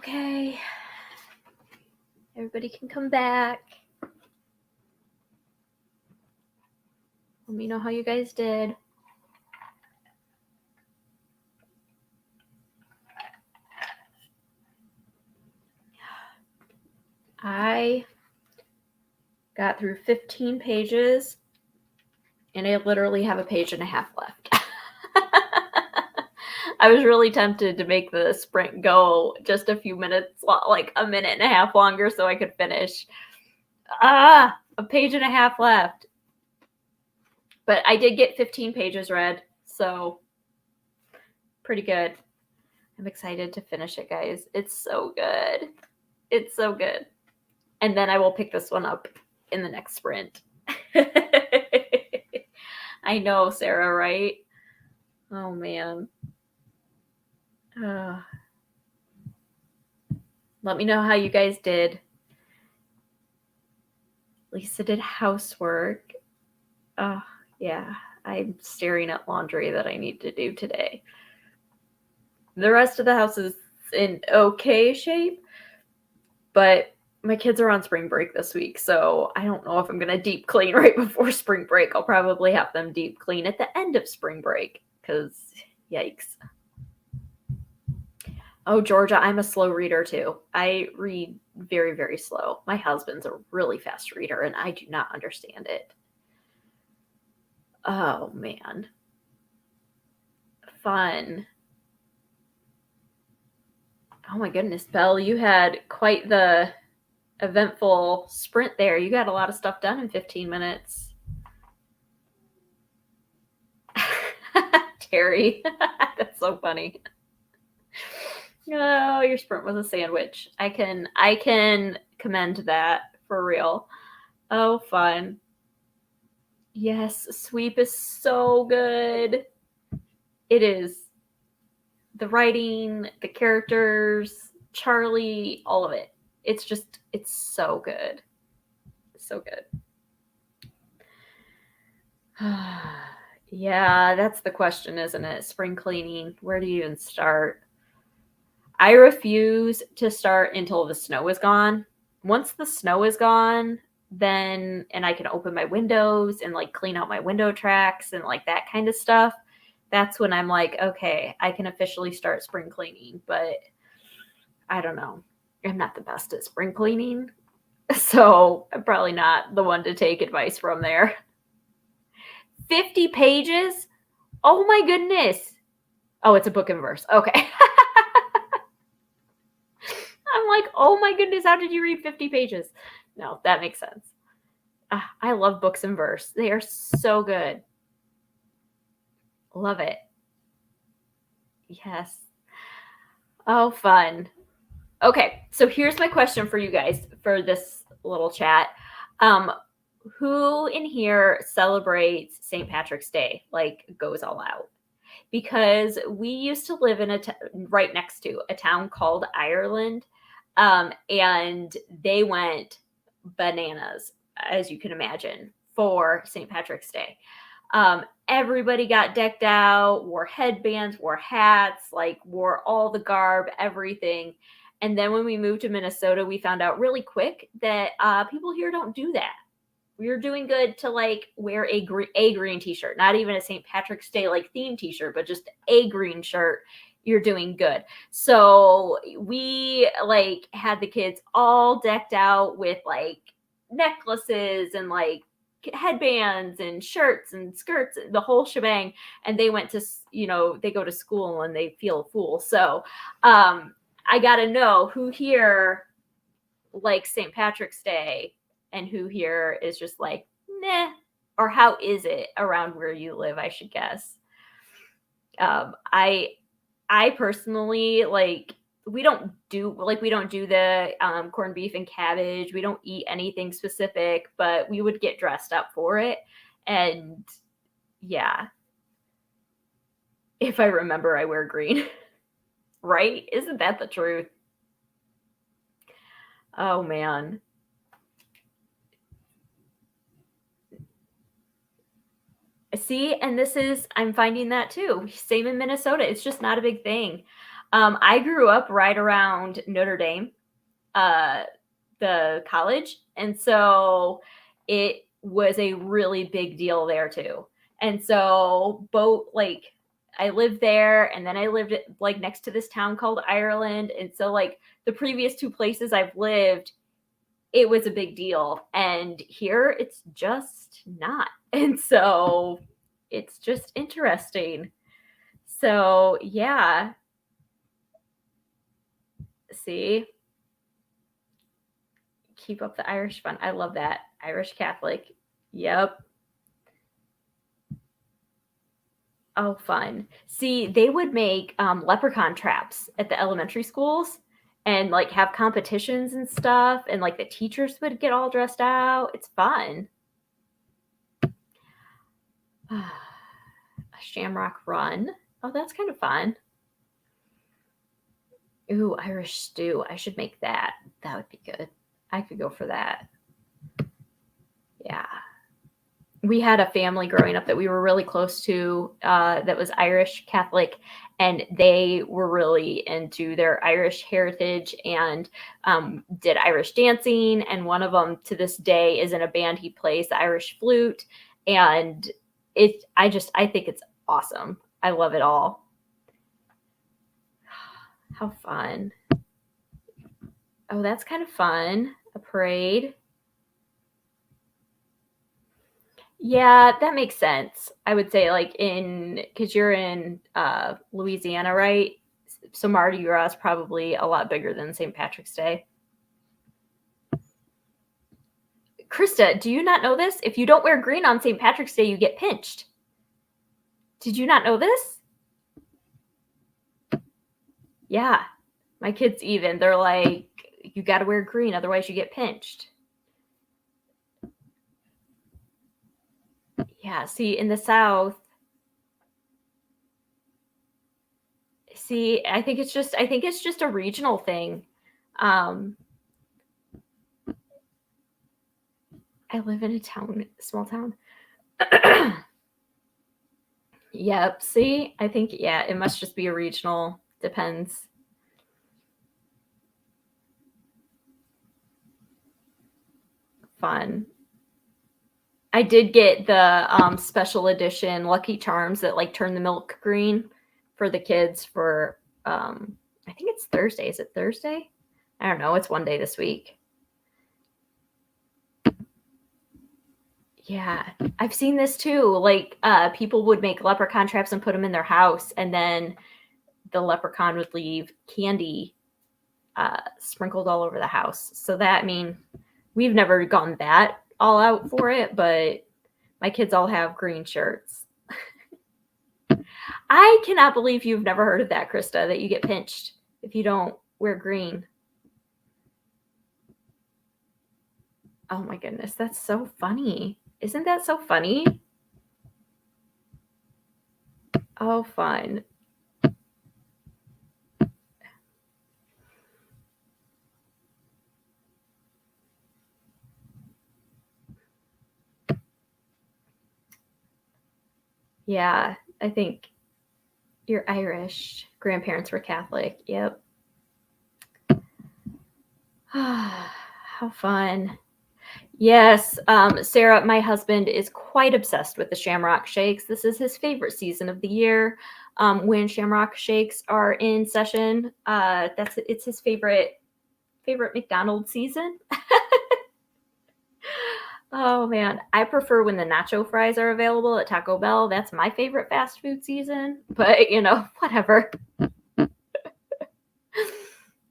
Okay. Everybody can come back. Let me know how you guys did. I got through 15 pages, and I literally have a page and a half left. I was really tempted to make the sprint go just a few minutes, like a minute and a half longer so I could finish. A page and a half left. But I did get 15 pages read, so pretty good. I'm excited to finish it, guys. It's so good. It's so good. And then I will pick this one up in the next sprint. I know, Sarah, right? Oh, man. Let me know how you guys did. Lisa did housework. Oh, yeah. I'm staring at laundry that I need to do today. The rest of the house is in okay shape, but my kids are on spring break this week, so I don't know if I'm going to deep clean right before spring break. I'll probably have them deep clean at the end of spring break, because yikes. Oh, Georgia, I'm a slow reader too. I read very, very slow. My husband's a really fast reader, and I do not understand it. Oh, man. Fun. Oh, my goodness, Belle, you had quite the eventful sprint there. You got a lot of stuff done in 15 minutes. Terry, that's so funny. Oh, your sprint was a sandwich. I can commend that for real. Oh, fun. Yes, Sweep is so good. It is. The writing, the characters, Charlie, all of it. It's so good. So good. Yeah, that's the question, isn't it? Spring cleaning. Where do you even start? I refuse to start until the snow is gone. Once the snow is gone, then, and I can open my windows and like clean out my window tracks and like that kind of stuff, that's when I'm like, okay, I can officially start spring cleaning. But I don't know. I'm not the best at spring cleaning, so I'm probably not the one to take advice from there. 50 pages? Oh my goodness. Oh, it's a book and verse. Okay. I'm like, oh my goodness, how did you read 50 pages? No, that makes sense. I love books and verse. They are so good. Love it. Yes. Oh, fun. Okay, so here's my question for you guys for this little chat. Who in here celebrates St. Patrick's Day, like goes all out? Because we used to live in right next to a town called Ireland, and they went bananas, as you can imagine, for St. Patrick's Day. Everybody got decked out, wore headbands, wore hats, like wore all the garb, everything. And then when we moved to Minnesota, we found out really quick that people here don't do that. We're doing good to like wear a green t-shirt, not even a St. Patrick's Day like theme t-shirt, but just a green shirt. You're doing good. So we like had the kids all decked out with like necklaces and like headbands and shirts and skirts, the whole shebang. And they went to, they go to school and they feel a fool. So I got to know who here likes St. Patrick's Day and who here is just like, nah, or how is it around where you live, I should guess. I personally, like, we don't do the corned beef and cabbage. We don't eat anything specific, but we would get dressed up for it. And yeah, if I remember, I wear green. Right? Isn't that the truth? Oh, man. See, and I'm finding that too. Same in Minnesota. It's just not a big thing. I grew up right around Notre Dame, the college, and so it was a really big deal there too. And so both like I lived there, and then I lived like next to this town called Ireland, and so like the previous two places I've lived, it was a big deal, and here it's just not. And so it's just interesting. So yeah, see, keep up the Irish fun. I love that. Irish Catholic. Yep. Oh, fun. See, they would make leprechaun traps at the elementary schools and like have competitions and stuff. And like the teachers would get all dressed out. It's fun. A shamrock run. Oh, that's kind of fun. Ooh, Irish stew. I should make that. That would be good. I could go for that. Yeah. We had a family growing up that we were really close to that was Irish Catholic, and they were really into their Irish heritage and did Irish dancing. And one of them to this day is in a band. He plays the Irish flute, and I think it's awesome. I love it all. How fun. Oh, that's kind of fun. A parade. Yeah, that makes sense. I would say like because you're in Louisiana, right? So Mardi Gras is probably a lot bigger than St. Patrick's Day. Krista, do you not know this? If you don't wear green on St. Patrick's Day, you get pinched. Did you not know this? Yeah, my kids even. They're like, you got to wear green, otherwise you get pinched. Yeah, see, in the South, I think it's just a regional thing. I live in a small town. Yep. See, I think, yeah, it must just be a regional. Depends. Fun. I did get the special edition Lucky Charms that like turn the milk green for the kids for, I think it's Thursday. Is it Thursday? I don't know. It's one day this week. Yeah, I've seen this too. Like, people would make leprechaun traps and put them in their house, and then the leprechaun would leave candy sprinkled all over the house. So that, I mean, we've never gone that all out for it, but my kids all have green shirts. I cannot believe you've never heard of that, Krista, that you get pinched if you don't wear green. Oh my goodness, that's so funny. Isn't that so funny? Oh, fun. Yeah, I think you're Irish. Grandparents were Catholic. Yep. How fun. Yes, Sarah, my husband is quite obsessed with the Shamrock Shakes. This is his favorite season of the year. When Shamrock Shakes are in session, it's his favorite McDonald's season. Oh man, I prefer when the nacho fries are available at Taco Bell. That's my favorite fast food season. But whatever.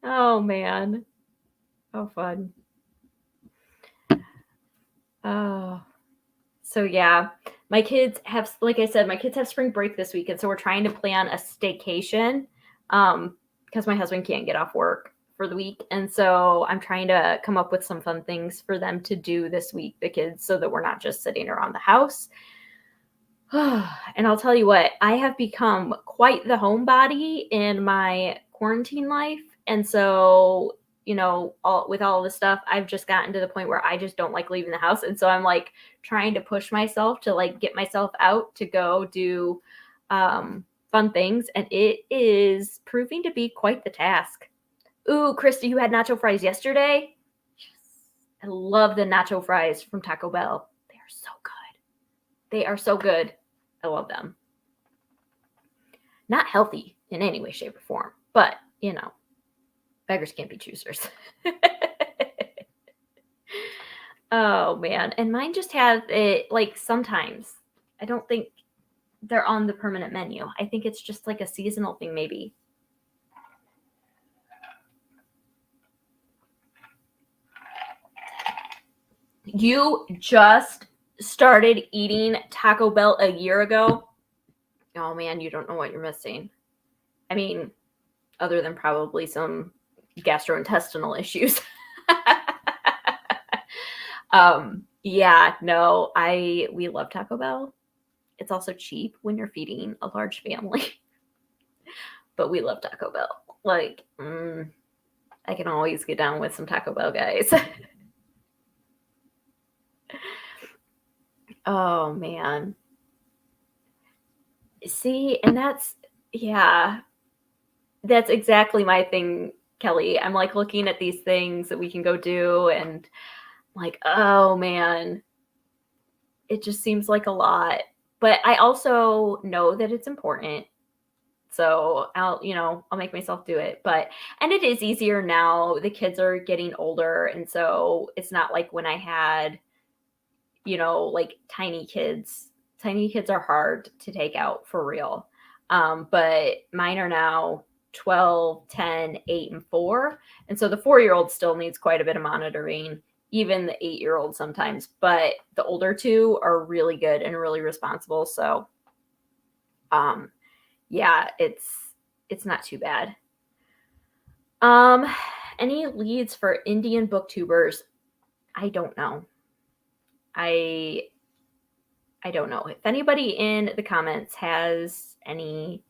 Oh man, how fun. Oh. So yeah, my kids have, like I said, my kids have spring break this week, and so we're trying to plan a staycation because my husband can't get off work for the week, and so I'm trying to come up with some fun things for them to do this week, the kids, so that we're not just sitting around the house. And I'll tell you what, I have become quite the homebody in my quarantine life, and so with all this stuff, I've just gotten to the point where I just don't like leaving the house. And so I'm like trying to push myself to like get myself out to go do fun things, and it is proving to be quite the task. Ooh, Krista, you had nacho fries yesterday? Yes. I love the nacho fries from Taco Bell. They are so good. They are so good. I love them. Not healthy in any way, shape, or form, but, you know, beggars can't be choosers. Oh, man. And mine just have it, like, sometimes. I don't think they're on the permanent menu. I think it's just like a seasonal thing, maybe. You just started eating Taco Bell a year ago? Oh, man, you don't know what you're missing. I mean, other than probably some gastrointestinal issues. Yeah, no, we love Taco Bell. It's also cheap when you're feeding a large family. But we love Taco Bell. Like, I can always get down with some Taco Bell, guys. Oh, man. See, and that's exactly my thing, Kelly. I'm like looking at these things that we can go do, and I'm like, oh man, it just seems like a lot. But I also know that it's important. So I'll make myself do it. And it is easier now. The kids are getting older. And so it's not like when I had, like tiny kids. Tiny kids are hard to take out for real. But mine are now 12, 10, 8, and 4. And so the 4-year-old still needs quite a bit of monitoring, even the 8-year-old sometimes. But the older two are really good and really responsible. So, yeah, it's not too bad. Any leads for Indian booktubers? I don't know. I don't know. If anybody in the comments has any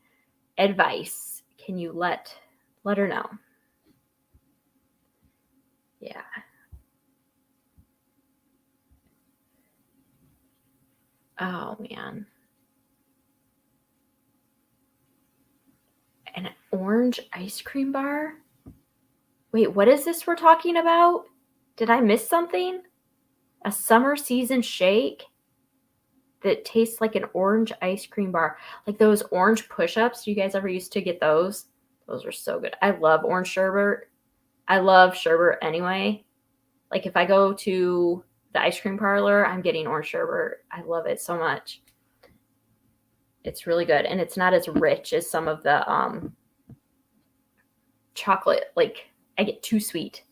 advice, can you let her know? Yeah. Oh man. An orange ice cream bar? Wait, what is this we're talking about? Did I miss something? A summer season shake that tastes like an orange ice cream bar. Like those orange push-ups. You guys ever used to get those? Those are so good. I love orange sherbet. I love sherbet anyway. Like if I go to the ice cream parlor, I'm getting orange sherbet. I love it so much. It's really good. And it's not as rich as some of the chocolate. Like I get too sweet.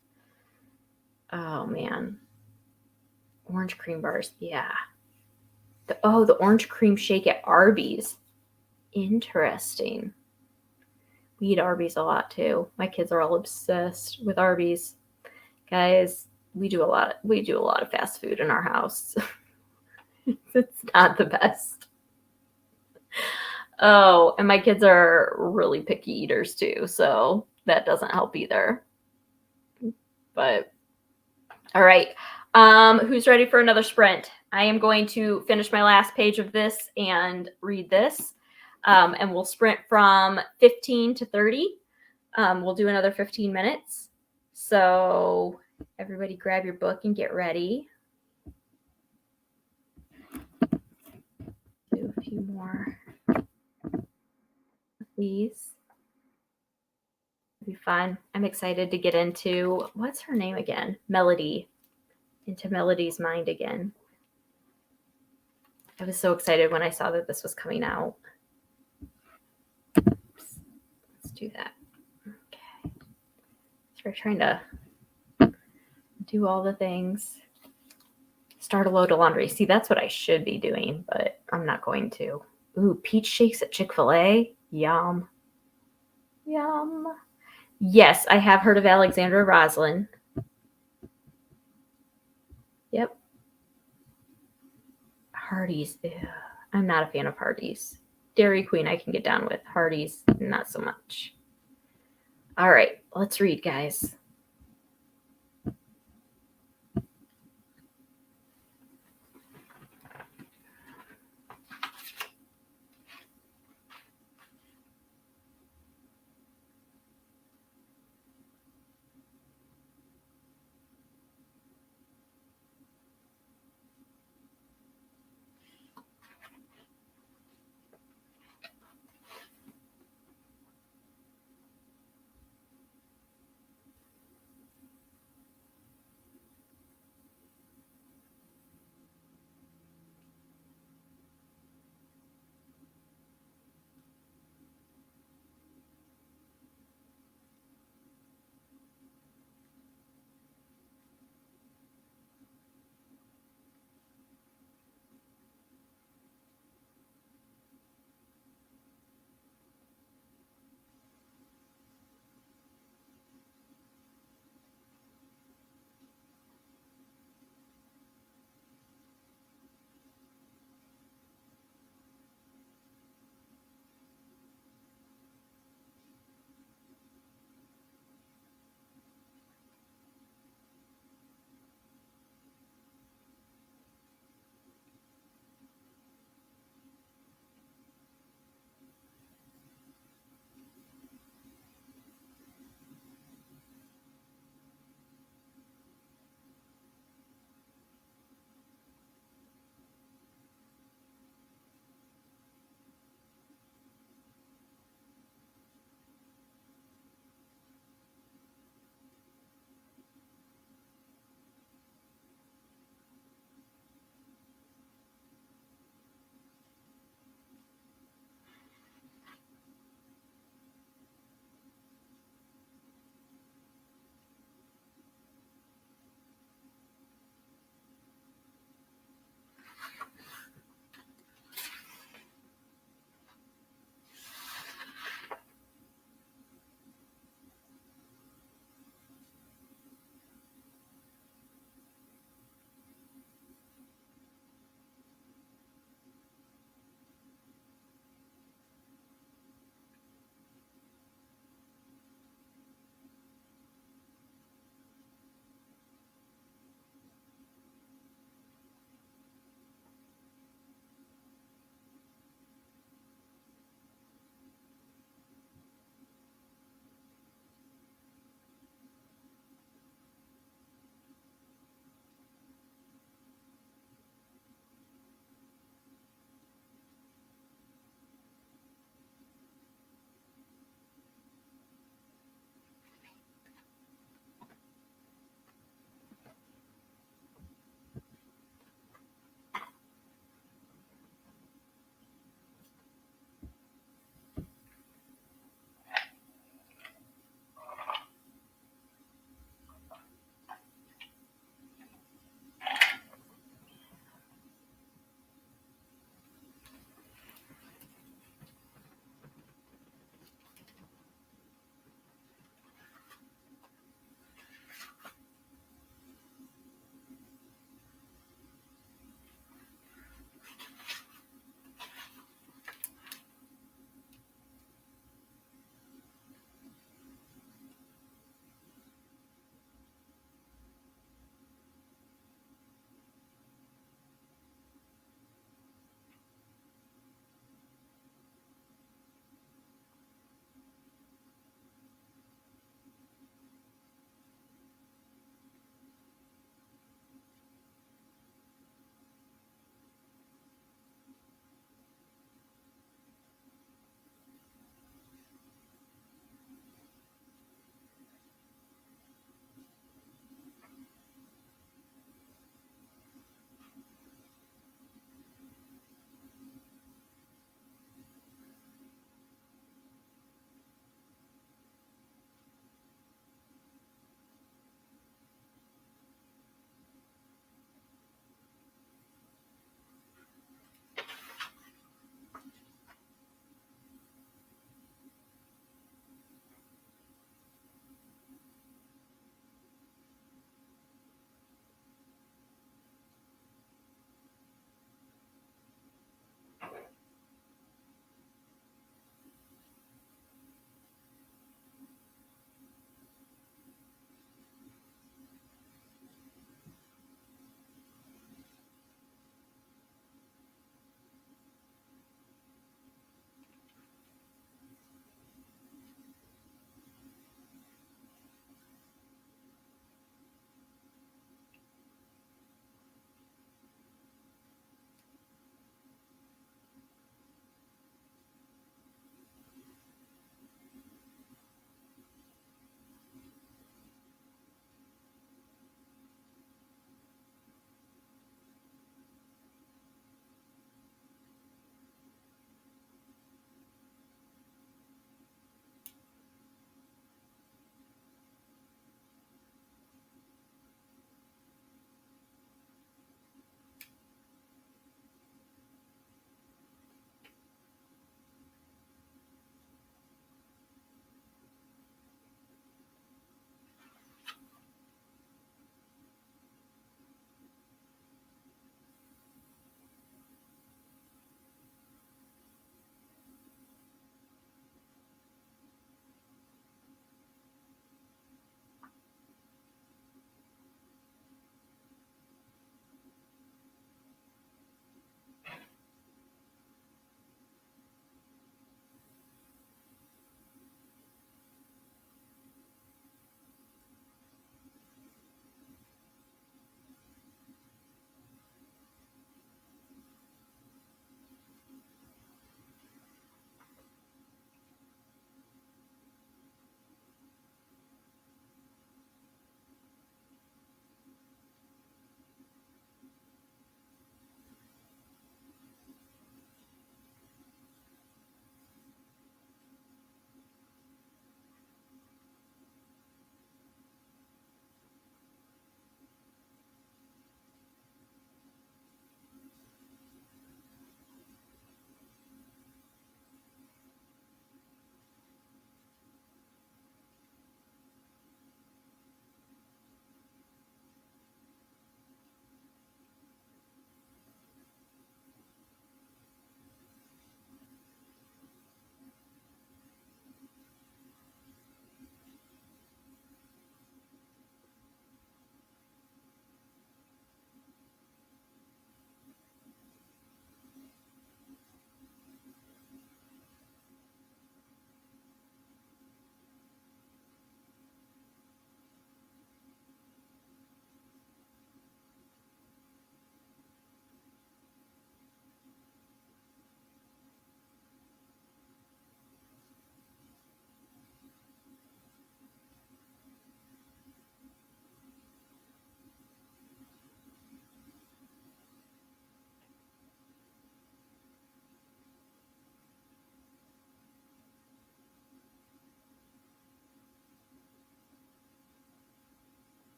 Oh man. Orange cream bars. Yeah. The orange cream shake at Arby's. Interesting. We eat Arby's a lot too. My kids are all obsessed with Arby's. Guys, we do a lot of fast food in our house. It's not the best. Oh, and my kids are really picky eaters too, so that doesn't help either. But all right. Who's ready for another sprint? I am going to finish my last page of this and read this. And we'll sprint from 15 to 30. We'll do another 15 minutes. So everybody grab your book and get ready. Do a few more of these. It'll be fun. I'm excited to get into, what's her name again? Melody. Into Melody's mind again. I was so excited when I saw that this was coming out. Oops. Let's do that. Okay. So we're trying to do all the things. Start a load of laundry. See, that's what I should be doing, but I'm not going to. Ooh, peach shakes at Chick-fil-A. Yum. Yum. Yes, I have heard of Alexandra Roslin. Yep. Hardee's. Ew. I'm not a fan of Hardee's. Dairy Queen I can get down with. Hardee's, not so much. All right, let's read, guys.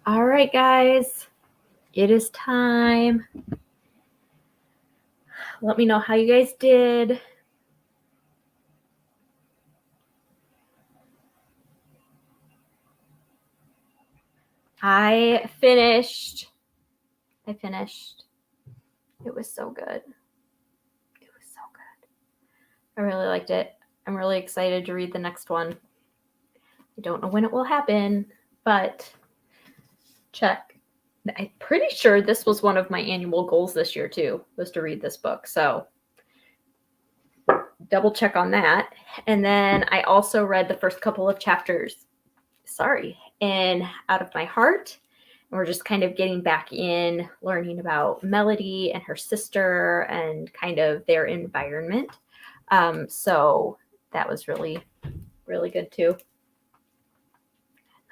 All right, guys. It is time. Let me know how you guys did. I finished. It was so good. I really liked it. I'm really excited to read the next one. I don't know when it will happen, but check. I'm pretty sure this was one of my annual goals this year too, was to read this book. So double check on that. And then I also read the first couple of chapters, in Out of My Heart. And we're just kind of getting back in, learning about Melody and her sister and kind of their environment. So that was really, really good too. I'm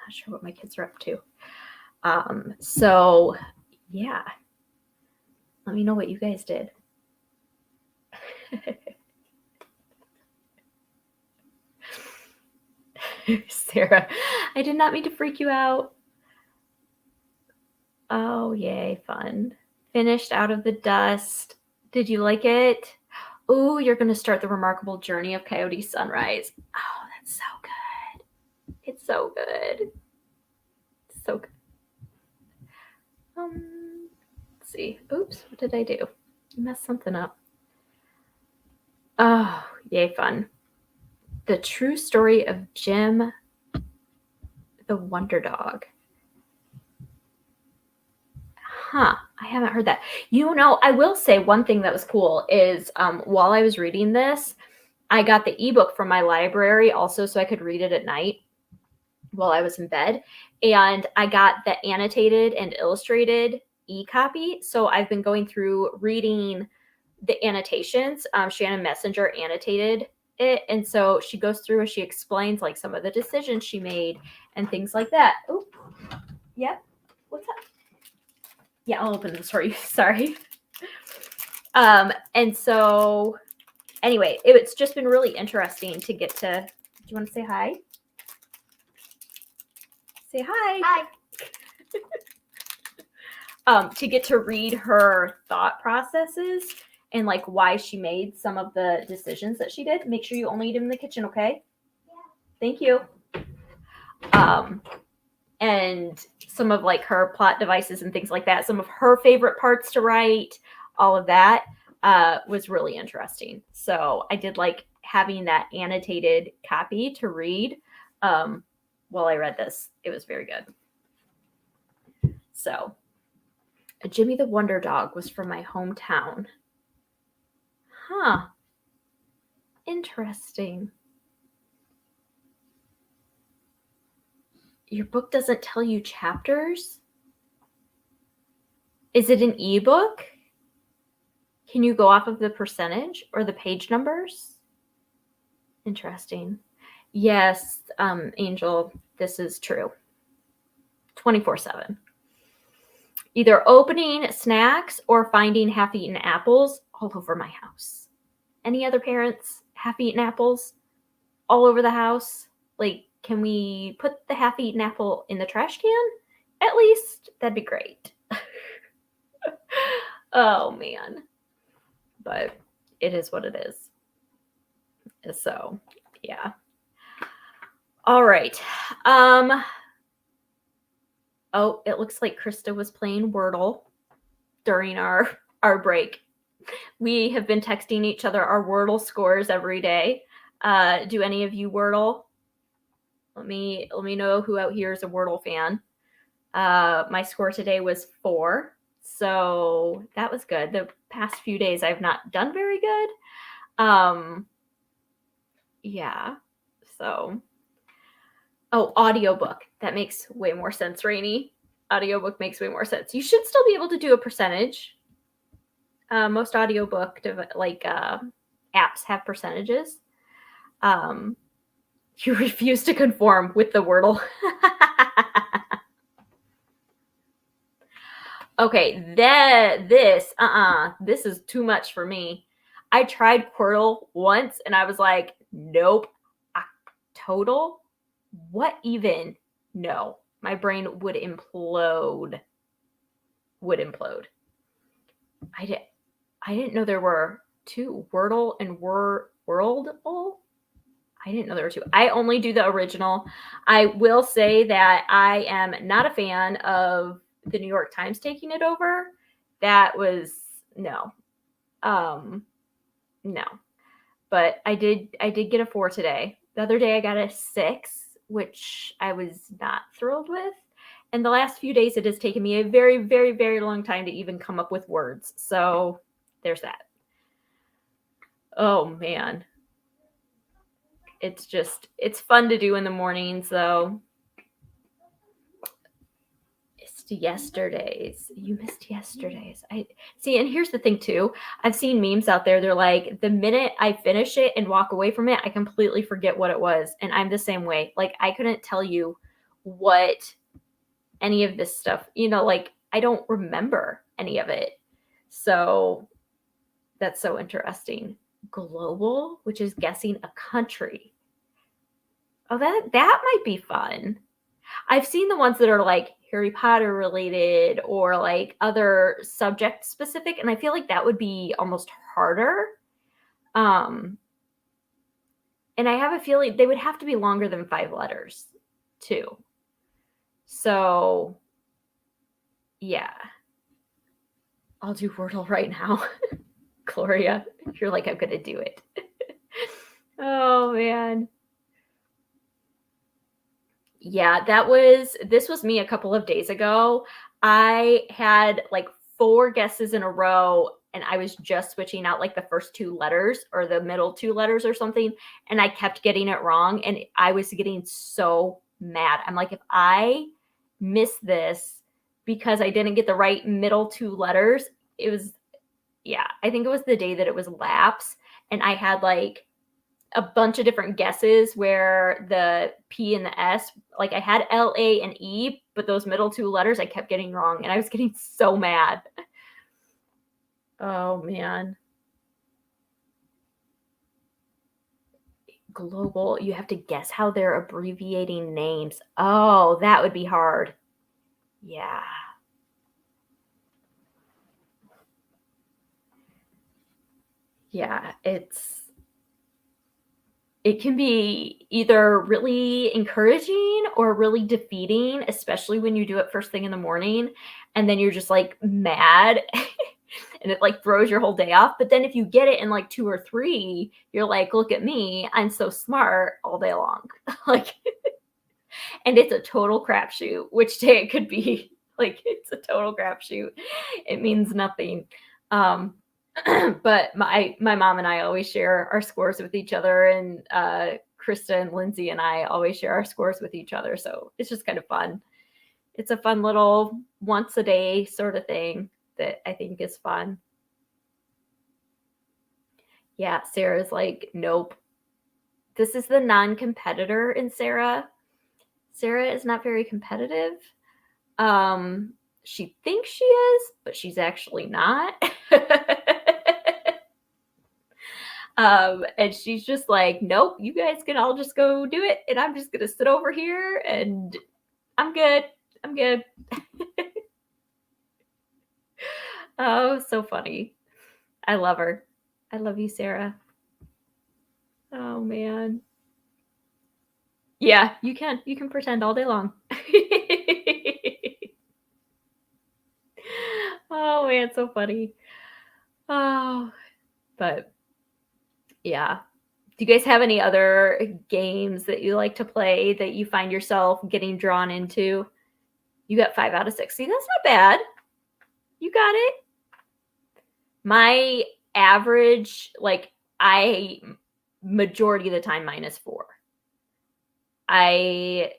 not sure what my kids are up to. So yeah, let me know what you guys did. Sarah, I did not mean to freak you out. Oh, yay, fun. Finished Out of the Dust. Did you like it? Oh, you're going to start the remarkable journey of Coyote Sunrise. Oh, that's so good. It's so good. It's so good. Let's see. Oops, what did I do? I messed something up. Oh, yay, fun. The True Story of Jim the Wonder Dog. Huh, I haven't heard that. You know, I will say one thing that was cool is while I was reading this, I got the ebook from my library also so I could read it at night while I was in bed. And I got the annotated and illustrated e-copy. So I've been going through reading the annotations. Shannon Messenger annotated it. And so she goes through and she explains like some of the decisions she made and things like that. Oh, yep. What's up? Yeah, I'll open this for you. Sorry. And so anyway, it's just been really interesting to get to. Do you want to say hi? Say hi. Hi. To get to read her thought processes and like why she made some of the decisions that she did. Make sure you only eat them in the kitchen, okay? Yeah. Thank you. And some of like her plot devices and things like that, some of her favorite parts to write, all of that was really interesting. So I did like having that annotated copy to read while I read this. It was very good. So Jimmy the Wonder Dog was from my hometown. Huh. Interesting. Your book doesn't tell you chapters? Is it an ebook? Can you go off of the percentage or the page numbers? Interesting. Yes, Angel, this is true. 24/7. Either opening snacks or finding half-eaten apples all over my house. Any other parents? Half-eaten apples all over the house? Like, can we put the half-eaten apple in the trash can? At least, that'd be great. Oh, man. But it is what it is. So, yeah. All right. Oh, it looks like Krista was playing Wordle during our break. We have been texting each other our Wordle scores every day. Do any of you Wordle? Let me know who out here is a Wordle fan. My score today was 4, so that was good. The past few days I've not done very good. Yeah. So, oh, audiobook. That makes way more sense, Rainey. Audiobook makes way more sense. You should still be able to do a percentage. Most audiobook apps have percentages. You refuse to conform with the Wordle. Okay, this is too much for me. I tried Quirtle once and I was like, nope. Total? What even? No. My brain would implode. I didn't know there were two, Wordle and Worldle. I didn't know there were two. I only do the original. I will say that I am not a fan of the New York Times taking it over. That was no. No. But I did get a 4 today. The other day I got a 6, which I was not thrilled with. And the last few days it has taken me a very, very, very long time to even come up with words. So there's that. Oh man. It's fun to do in the mornings though. Yesterday's. You missed yesterday's. I see, and here's the thing too. I've seen memes out there. They're like, the minute I finish it and walk away from it, I completely forget what it was. And I'm the same way. Like, I couldn't tell you what any of this stuff, like, I don't remember any of it. So that's so interesting. Global, which is guessing a country. Oh, that might be fun. I've seen the ones that are like Harry Potter related or like other subject specific, and I feel like that would be almost harder. And I have a feeling they would have to be longer than 5 letters too. So yeah. I'll do Wordle right now. Gloria, you're like, I'm gonna do it. Oh man. Yeah, this was me a couple of days ago. I had like 4 guesses in a row and I was just switching out like the first 2 letters or the middle 2 letters or something. And I kept getting it wrong. And I was getting so mad. I'm like, if I miss this because I didn't get the right middle 2 letters, I think it was the day that it was lapse. And I had like a bunch of different guesses where the P and the S, like I had L, A, and E, but those middle 2 letters I kept getting wrong, and I was getting so mad. Oh, man. Global, you have to guess how they're abbreviating names. Oh, that would be hard. Yeah. Yeah, it can be either really encouraging or really defeating, especially when you do it first thing in the morning and then you're just like mad and it like throws your whole day off. But then if you get it in like 2 or 3, you're like, look at me, I'm so smart all day long. Like, and it's a total crapshoot which day it could be. Like, it's a total crapshoot. It means nothing. But my mom and I always share our scores with each other, and Krista and Lindsay and I always share our scores with each other. So it's just kind of fun. It's a fun little once a day sort of thing that I think is fun. Yeah, Sarah's like, nope. This is the non-competitor in Sarah. Sarah is not very competitive. She thinks she is, but she's actually not. And she's just like, nope, you guys can all just go do it. And I'm just going to sit over here and I'm good. I'm good. Oh, so funny. I love her. I love you, Sarah. Oh, man. Yeah, you can pretend all day long. Oh, man, so funny. Oh, but yeah. Do you guys have any other games that you like to play that you find yourself getting drawn into? You got 5 out of 6. See, that's not bad. You got it. My average, like, I majority of the time -4. I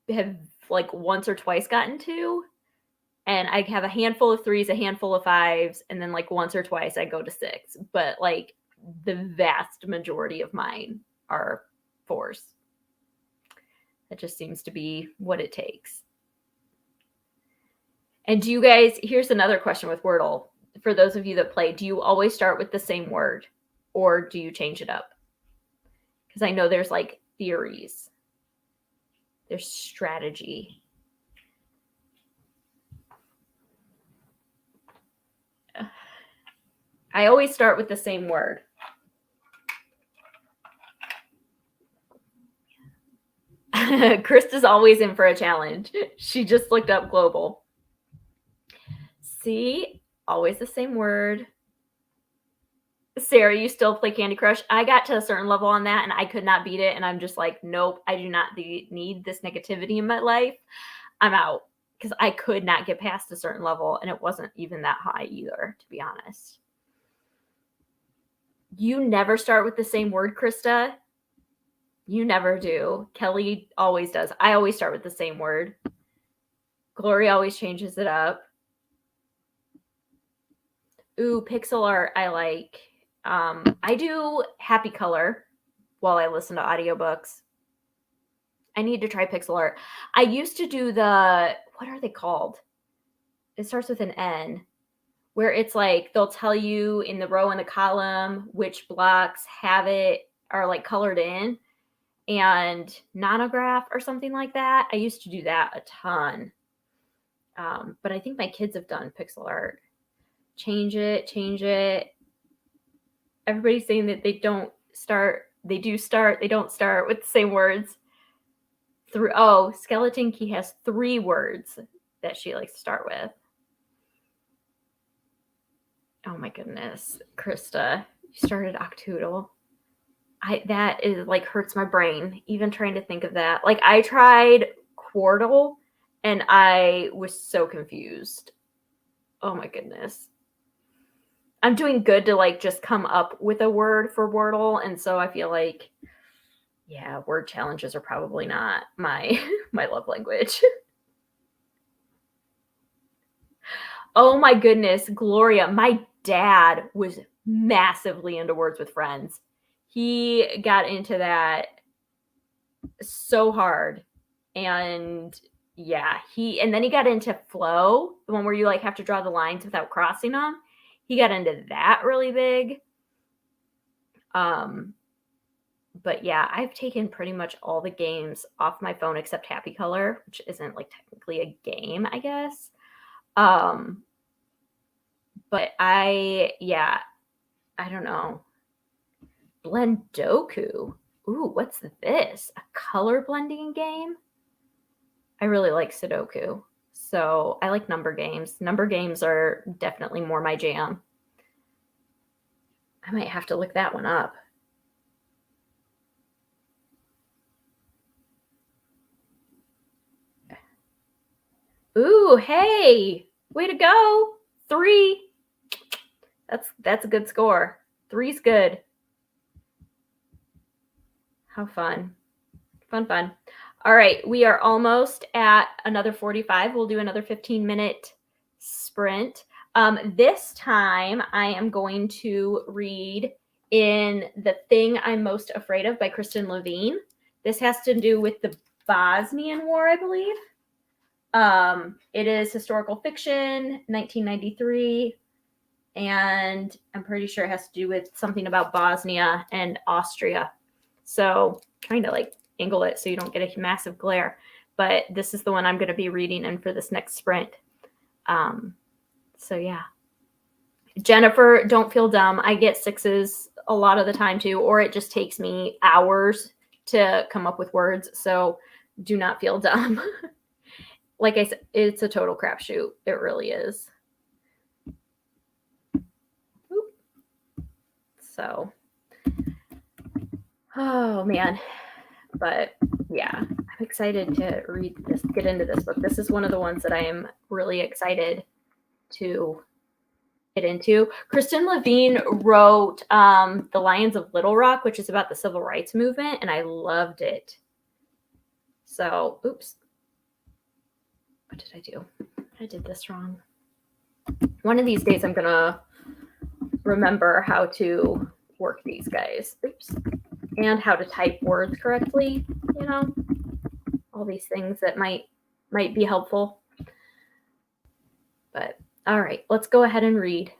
have like once or twice gotten 2, and I have a handful of 3s, a handful of 5s, and then like once or twice I go to 6. But like the vast majority of mine are 4s. That just seems to be what it takes. And do you guys, here's another question with Wordle. For those of you that play, do you always start with the same word or do you change it up? Because I know there's like theories, there's strategy. I always start with the same word. Krista's always in for a challenge. She just looked up global. See, always the same word. Sarah, you still play Candy Crush? I got to a certain level on that and I could not beat it. And I'm just like, nope, I do not need this negativity in my life. I'm out, because I could not get past a certain level and it wasn't even that high either, to be honest. You never start with the same word, Krista? You never do. Kelly always does. I always start with the same word. Glory always changes it up. Ooh, pixel art I like. I do happy color while I listen to audiobooks. I need to try pixel art. I used to do the, what are they called? It starts with an N, where it's like they'll tell you in the row and the column which blocks have it, are like colored in, and nonograph or something like that. I used to do that a ton. But I think my kids have done pixel art. Change it. Everybody's saying that they don't start, they do start, they don't start with the same words. Skeleton Key has 3 words that she likes to start with. Oh my goodness, Krista, you started Octoodle. That is like hurts my brain, even trying to think of that. Like I tried Quordle and I was so confused. Oh my goodness. I'm doing good to like just come up with a word for Wordle, and so I feel like, yeah, word challenges are probably not my love language. Oh my goodness, Gloria, my dad was massively into Words with Friends. He got into that so hard, and yeah, and then he got into Flow, the one where you like have to draw the lines without crossing them. He got into that really big. But yeah, I've taken pretty much all the games off my phone except Happy Color, which isn't like technically a game, I guess. But I don't know. Blendoku. Ooh, what's this? A color blending game? I really like Sudoku. So I like number games. Number games are definitely more my jam. I might have to look that one up. Ooh, hey, way to go. 3. That's a good score. 3's good. How fun. Fun. All right, we are almost at another 45. We'll do another 15-minute sprint. This time I am going to read in The Thing I'm Most Afraid of by Kristen Levine. This has to do with the Bosnian War, I believe. It is historical fiction, 1993, and I'm pretty sure it has to do with something about Bosnia and Austria. So trying to like angle it so you don't get a massive glare, but this is the one I'm going to be reading in for this next sprint. So yeah. Jennifer, don't feel dumb. I get 6s a lot of the time too, or it just takes me hours to come up with words. So do not feel dumb. Like I said, it's a total crapshoot. It really is. Oop. So, oh man. But yeah, I'm excited to read this, get into this book. This is one of the ones that I am really excited to get into. Kristen Levine wrote The Lions of Little Rock, which is about the civil rights movement, and I loved it. So, oops. What did I do? I did this wrong. One of these days I'm going to remember how to work these guys. Oops. And how to type words correctly, you know, all these things that might be helpful. But all right, let's go ahead and read.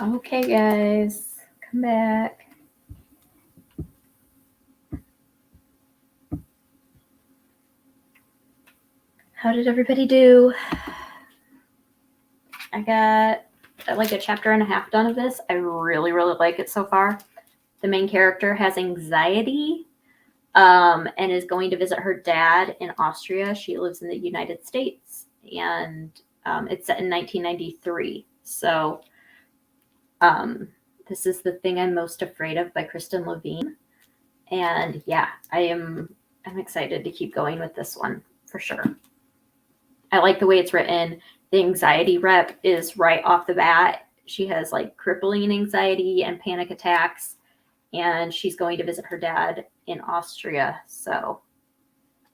Okay, guys, come back. How did everybody do? I got like a chapter and a half done of this. I really, really like it so far. The main character has anxiety and is going to visit her dad in Austria. She lives in the United States, and it's set in 1993. So this is The Thing I'm Most Afraid of by Kristen Levine. And yeah, I'm excited to keep going with this one for sure. I like the way it's written. The anxiety rep is right off the bat. She has like crippling anxiety and panic attacks, and she's going to visit her dad in Austria. So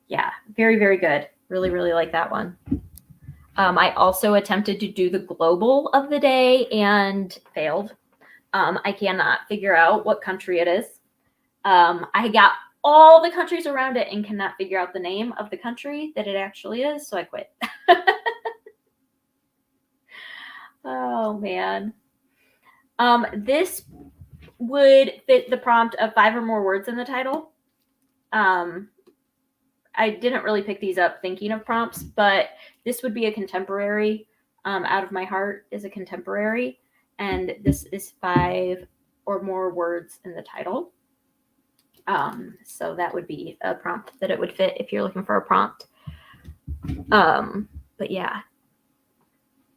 yeah, very, very good. Really, really like that one. I also attempted to do the global of the day and failed. I cannot figure out what country it is. I got all the countries around it and cannot figure out the name of the country that it actually is, so I quit. Oh, man. This would fit the prompt of 5 or more words in the title. I didn't really pick these up thinking of prompts, but this would be a contemporary. Out of My Heart is a contemporary, and this is 5 or more words in the title. So that would be a prompt that it would fit if you're looking for a prompt. But yeah,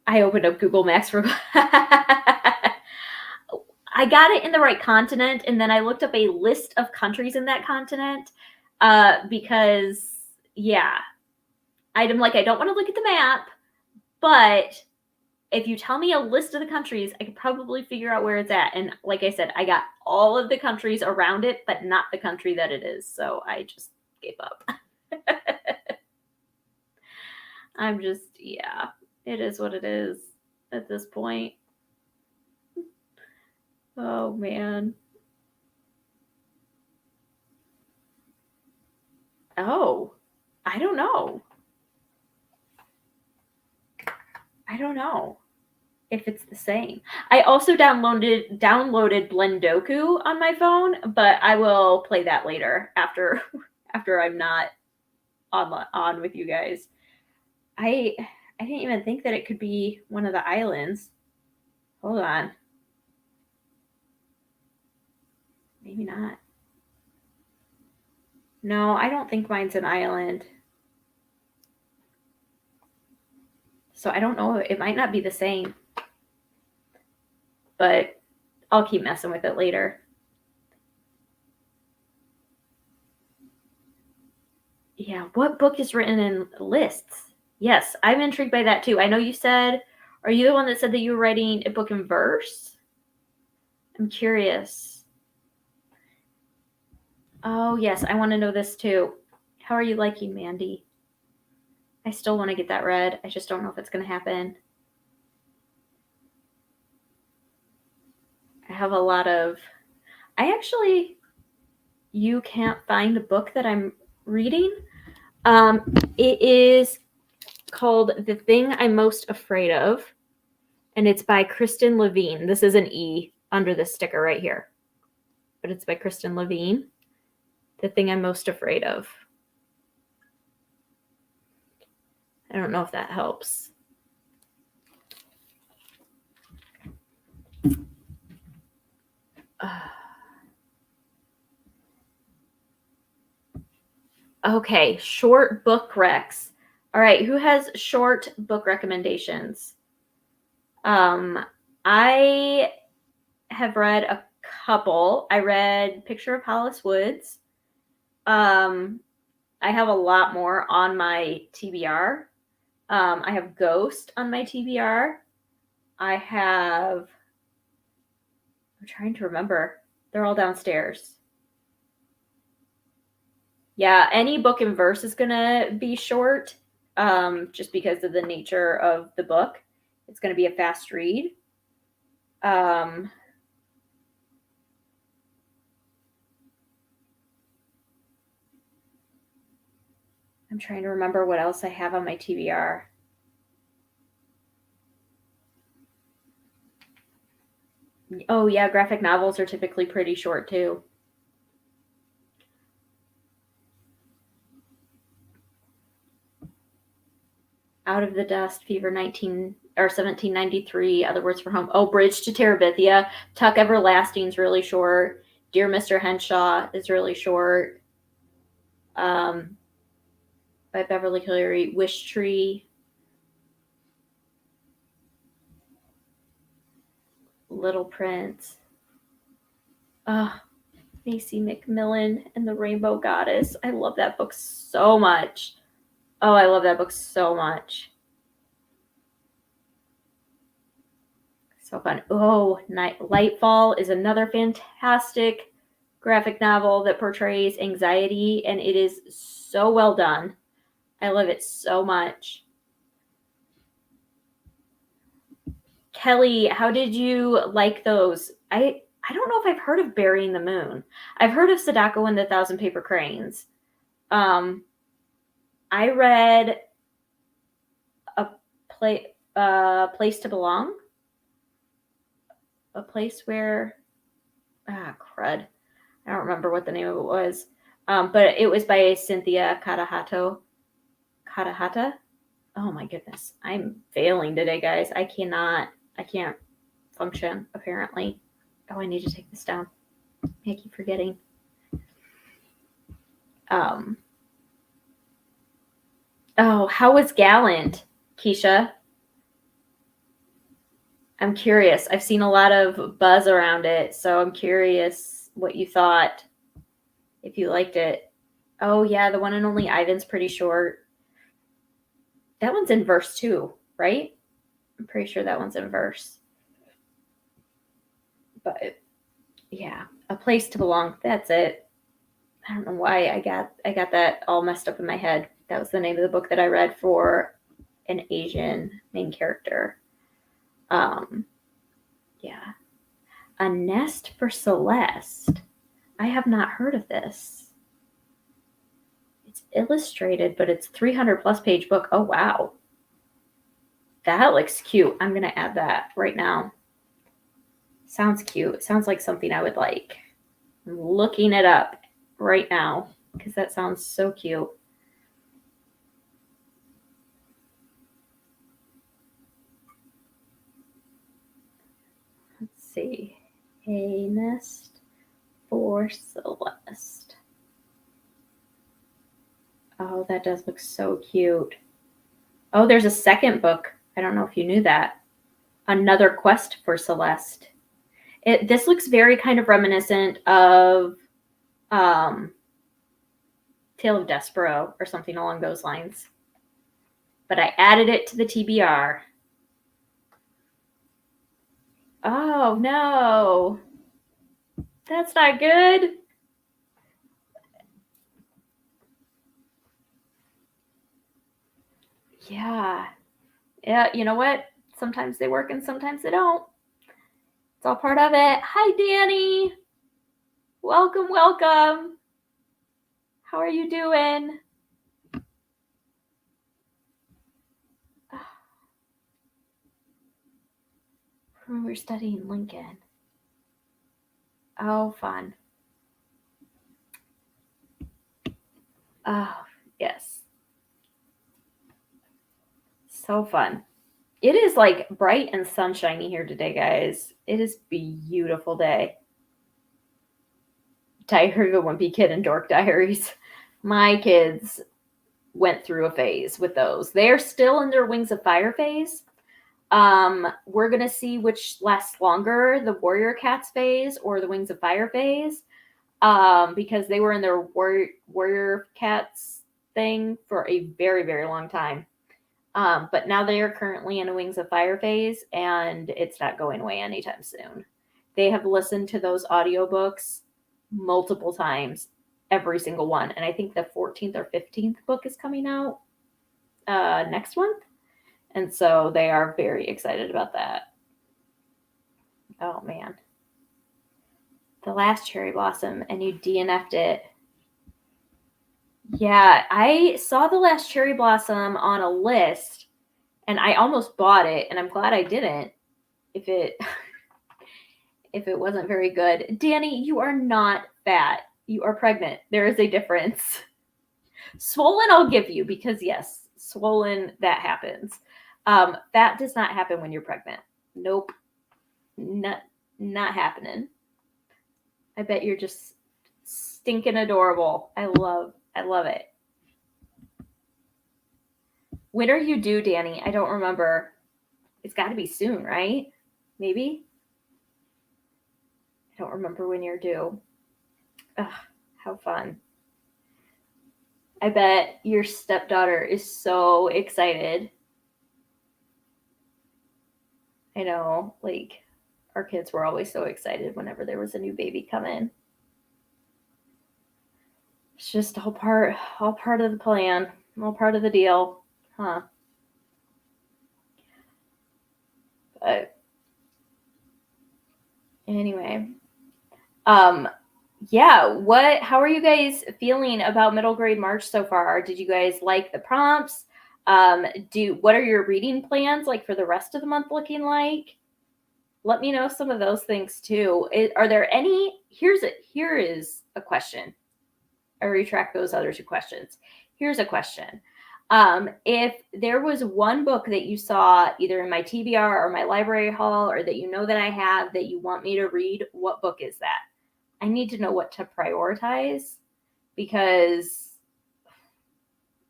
I opened up Google Maps for. I got it in the right continent, and then I looked up a list of countries in that continent because, yeah, I'm like, I don't want to look at the map, but if you tell me a list of the countries, I could probably figure out where it's at. And like I said, I got all of the countries around it, but not the country that it is. So I just gave up. I'm just, yeah, it is what it is at this point. Oh, man. Oh, I don't know. I don't know if it's the same. I also downloaded Blendoku on my phone, but I will play that later after I'm not on with you guys. I didn't even think that it could be one of the islands. Hold on. Maybe not. No, I don't think mine's an island. So I don't know. It might not be the same. But I'll keep messing with it later. Yeah, what book is written in lists? Yes, I'm intrigued by that too. I know you said, are you the one that said that you were writing a book in verse? I'm curious. Oh, yes, I want to know this too. How are you liking Mandy? I still want to get that read. I just don't know if it's going to happen. I have a lot of. You can't find the book that I'm reading. It is called The Thing I'm Most Afraid of, and it's by Kristen Levine. This is an E under the sticker right here, but it's by Kristen Levine. The Thing I'm Most Afraid of. I don't know if that helps. Okay, short book recs. All right, who has short book recommendations? I have read a couple. I read Picture of Hollis Woods. I have a lot more on my TBR. I have Ghost on my TBR. I'm trying to remember. They're all downstairs. Yeah, any book in verse is going to be short just because of the nature of the book. It's going to be a fast read. I'm trying to remember what else I have on my TBR. Oh, yeah, graphic novels are typically pretty short, too. Out of the Dust, Fever 1793, Other Words for Home. Oh, Bridge to Terabithia. Tuck Everlasting's really short. Dear Mr. Henshaw is really short. By Beverly Cleary. Wish Tree. Little Prince. Macy McMillan and the Rainbow Goddess. I love that book so much. Oh, I love that book so much. So fun. Oh, Lightfall is another fantastic graphic novel that portrays anxiety, and it is so well done. I love it so much. Kelly, how did you like those? I don't know if I've heard of Burying the Moon. I've heard of Sadako and the Thousand Paper Cranes. I read a Place to Belong. A place where crud. I don't remember what the name of it was. But it was by Cynthia Karahata. Oh my goodness. I'm failing today, guys. I can't function, apparently. Oh, I need to take this down. I keep forgetting. Oh, how was Gallant, Keisha? I'm curious. I've seen a lot of buzz around it, so I'm curious what you thought, if you liked it. Oh, yeah, the one and only Ivan's pretty short. That one's in verse too, right? I'm pretty sure that one's in verse. But yeah, A Place to Belong. That's it. I don't know why I got that all messed up in my head. That was the name of the book that I read for an Asian main character. Yeah. A Nest for Celeste. I have not heard of this. It's illustrated, but it's 300 plus page book. Oh, wow. That looks cute. I'm going to add that right now. Sounds cute. Sounds like something I would like. I'm looking it up right now because that sounds so cute. Let's see. A Nest for Celeste. Oh, that does look so cute. Oh, there's a second book. I don't know if you knew that. Another Quest for Celeste. This looks very kind of reminiscent of Tale of Despero or something along those lines. But I added it to the TBR. Oh, no. That's not good. Yeah. Yeah, you know what? Sometimes they work and sometimes they don't. It's all part of it. Hi, Danny. Welcome, welcome. How are you doing? We're studying Lincoln. Oh, fun. Oh, yes. So fun. It is like bright and sunshiny here today, guys. It is a beautiful day. Diary of a Wimpy Kid and Dork Diaries. My kids went through a phase with those. They are still in their Wings of Fire phase. We're going to see which lasts longer, the Warrior Cats phase or the Wings of Fire phase, because they were in their Warrior Cats thing for a very, very long time. But now they are currently in a Wings of Fire phase, and it's not going away anytime soon. They have listened to those audiobooks multiple times, every single one. And I think the 14th or 15th book is coming out next month. And so they are very excited about that. Oh, man. The Last Cherry Blossom, and you DNF'd it. Yeah, I saw The Last Cherry Blossom on a list, and I almost bought it, and I'm glad I didn't. If it if it wasn't very good. Danny, you are not fat. You are pregnant. There is a difference. Swollen, I'll give you, because yes, swollen, that happens. Fat does not happen when you're pregnant. Nope. Not happening. I bet you're just stinking adorable. I love it. When are you due, Danny? I don't remember. It's got to be soon, right? Maybe? I don't remember when you're due. Ugh, how fun. I bet your stepdaughter is so excited. I know, like, our kids were always so excited whenever there was a new baby coming. It's just all part of the plan, all part of the deal, huh? But anyway, yeah, how are you guys feeling about middle grade March so far? Did you guys like the prompts? What are your reading plans like for the rest of the month looking like? Let me know some of those things too. Are there any? Here is a question. I retract those other two questions. Here's a question. If there was one book that you saw either in my TBR or my library haul, or that you know that I have that you want me to read, what book is that? I need to know what to prioritize, because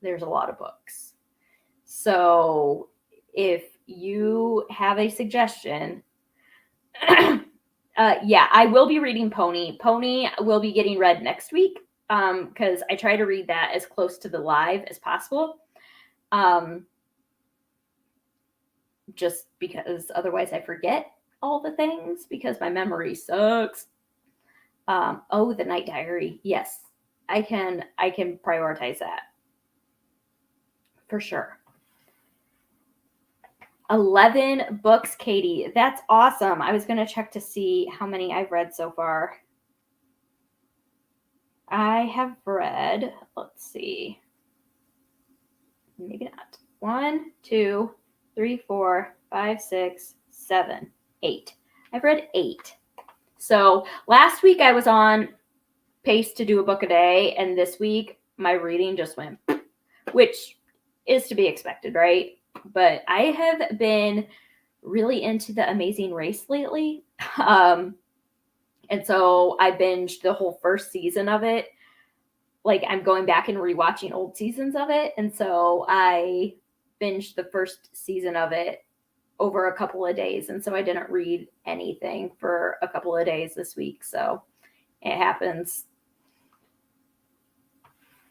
there's a lot of books. So if you have a suggestion, yeah, I will be reading Pony. Pony will be getting read next week, because I try to read that as close to the live as possible. Just because otherwise I forget all the things, because my memory sucks. The Night Diary. Yes, I can prioritize that for sure. 11 books, Katie. That's awesome. I was going to check to see how many I've read so far. I have read, let's see, maybe not. 1, 2, 3, 4, 5, 6, 7, 8. I've read 8. So last week I was on pace to do a book a day, and this week my reading just went, which is to be expected, right? But I have been really into The Amazing Race lately. And so I binged the whole first season of it. Like, I'm going back and rewatching old seasons of it. And so I binged the first season of it over a couple of days. And so I didn't read anything for a couple of days this week. So it happens.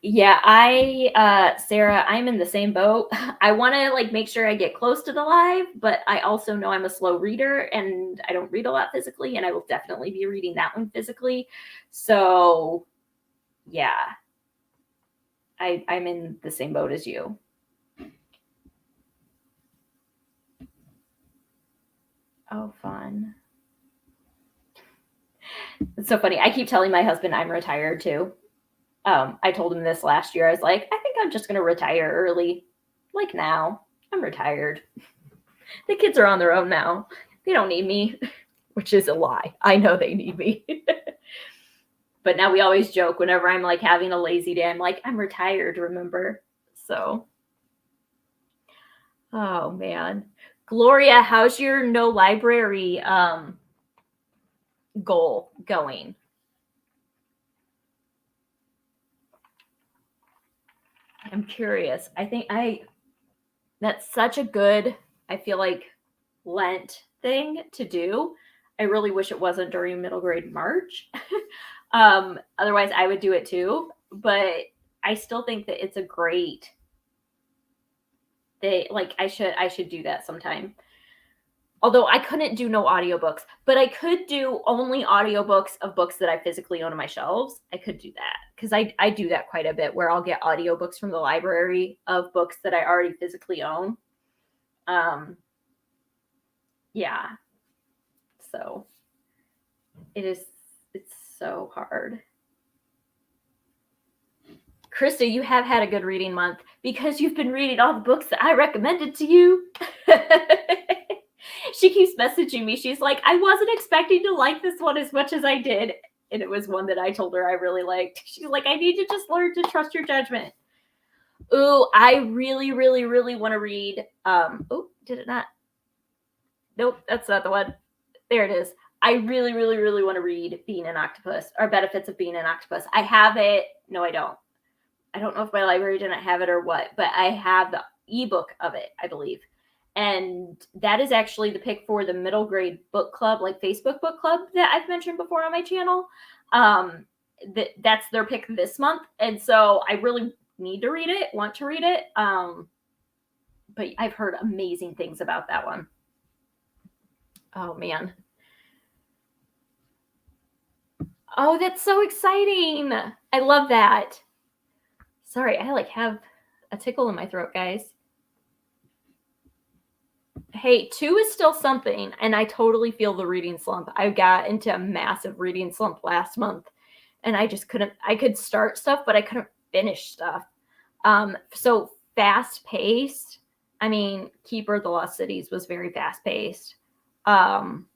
Yeah, Sarah, I'm in the same boat. I want to make sure I get close to the live, but I also know I'm a slow reader and I don't read a lot physically, and I will definitely be reading that one physically. So yeah, I'm in the same boat as you. Oh, fun. It's so funny. I keep telling my husband I'm retired too. I told him this last year. I was like, I think I'm just going to retire early. Like now, I'm retired. The kids are on their own now. They don't need me, which is a lie. I know they need me. But now we always joke whenever I'm having a lazy day. I'm like, I'm retired, remember? So, oh man. Gloria, how's your no library goal going? I'm curious. I think that's such a good, I feel like, Lent thing to do. I really wish it wasn't during middle grade March. Otherwise I would do it too, but I still think that it's a great thing. I should do that sometime. Although I couldn't do no audiobooks, but I could do only audiobooks of books that I physically own on my shelves. I could do that, because I do that quite a bit, where I'll get audiobooks from the library of books that I already physically own. Yeah. So it's so hard. Krista, you have had a good reading month because you've been reading all the books that I recommended to you. she keeps messaging me. She's like, I wasn't expecting to like this one as much as I did. And it was one that I told her I really liked. She's like, I need to just learn to trust your judgment. Ooh, I really, really, really want to read. Oh, did it not? Nope, that's not the one. There it is. I really, really, really want to read Being an Octopus, or Benefits of Being an Octopus. I have it. No, I don't. I don't know if my library didn't have it or what, but I have the ebook of it, I believe. And that is actually the pick for the middle grade book club, like Facebook book club that I've mentioned before on my channel. That's their pick this month. And so I really need to read it, want to read it. But I've heard amazing things about that one. Oh, man. Oh, that's so exciting. I love that. Sorry, I have a tickle in my throat, guys. Hey, 2 is still something, and I totally feel the reading slump. I got into a massive reading slump last month, and I just couldn't. I could start stuff, but I couldn't finish stuff. So fast-paced. I mean, Keeper of the Lost Cities was very fast-paced. I'm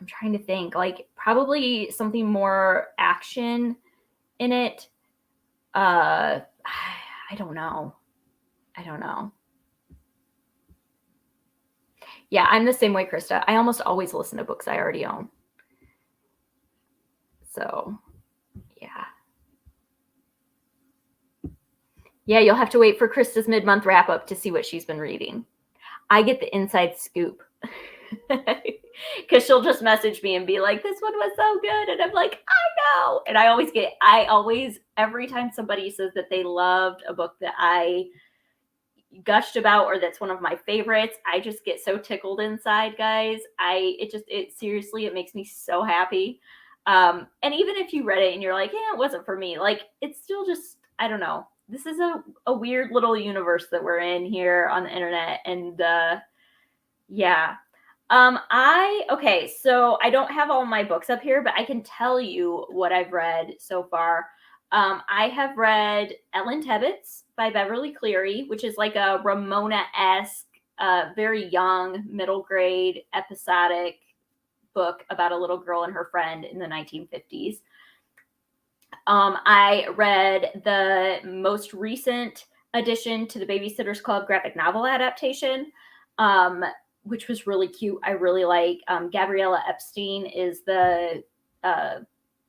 trying to think, probably something more action in it. I don't know. Yeah, I'm the same way, Krista. I almost always listen to books I already own. So, yeah. Yeah, you'll have to wait for Krista's mid-month wrap-up to see what she's been reading. I get the inside scoop. Because she'll just message me and be like, this one was so good. And I'm like, I know. And I always, every time somebody says that they loved a book that I gushed about or that's one of my favorites, I just get so tickled inside, guys. Seriously, it makes me so happy. And even if you read it and you're like, yeah, it wasn't for me, it's still just, I don't know. This is a weird little universe that we're in here on the internet. And yeah. Okay, so I don't have all my books up here, but I can tell you what I've read so far. I have read Ellen Tebbetts by Beverly Cleary, which is like a Ramona-esque, very young, middle grade, episodic book about a little girl and her friend in the 1950s. I read the most recent addition to the Babysitter's Club graphic novel adaptation, which was really cute. I really like Gabriella Epstein is the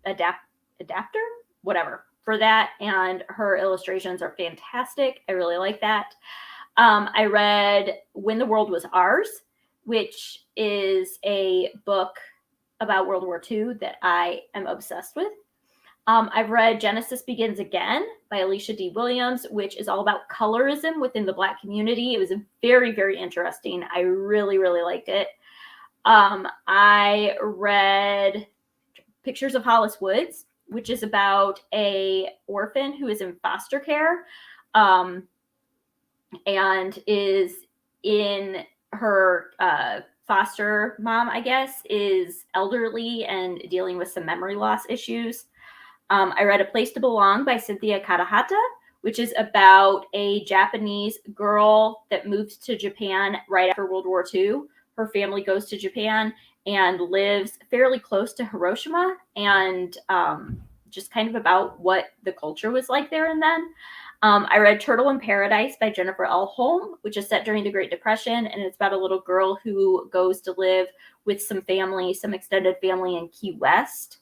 adapter, whatever, for that. And her illustrations are fantastic. I really like that. I read When the World Was Ours, which is a book about World War II that I am obsessed with. I've read Genesis Begins Again by Alicia D. Williams, which is all about colorism within the Black community. It was very, very interesting. I really, really liked it. I read Pictures of Hollis Woods, which is about a orphan who is in foster care and is in her foster mom, I guess, is elderly and dealing with some memory loss issues. I read A Place to Belong by Cynthia Karahata, which is about a Japanese girl that moves to Japan right after World War II. Her family goes to Japan and lives fairly close to Hiroshima, and just kind of about what the culture was like there and then. I read Turtle in Paradise by Jennifer L. Holm, which is set during the Great Depression, and it's about a little girl who goes to live with some extended family in Key West.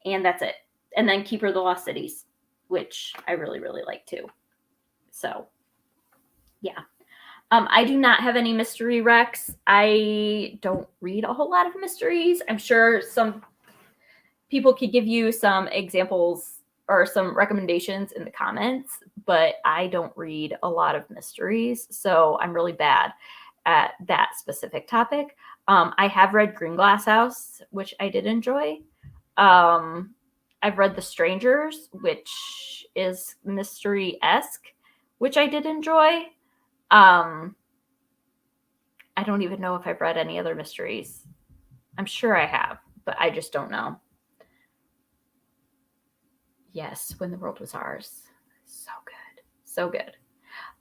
And that's it. And then Keeper of the Lost Cities, which I really, really like too. So, yeah. I do not have any mystery recs. I don't read a whole lot of mysteries. I'm sure some people could give you some examples or some recommendations in the comments, but I don't read a lot of mysteries. So I'm really bad at that specific topic. I have read Green Glass House, which I did enjoy. I've read The Strangers, which is mystery-esque, which I did enjoy. I don't even know if I've read any other mysteries. I'm sure I have, but I just don't know. Yes, When the World Was Ours. So good. So good.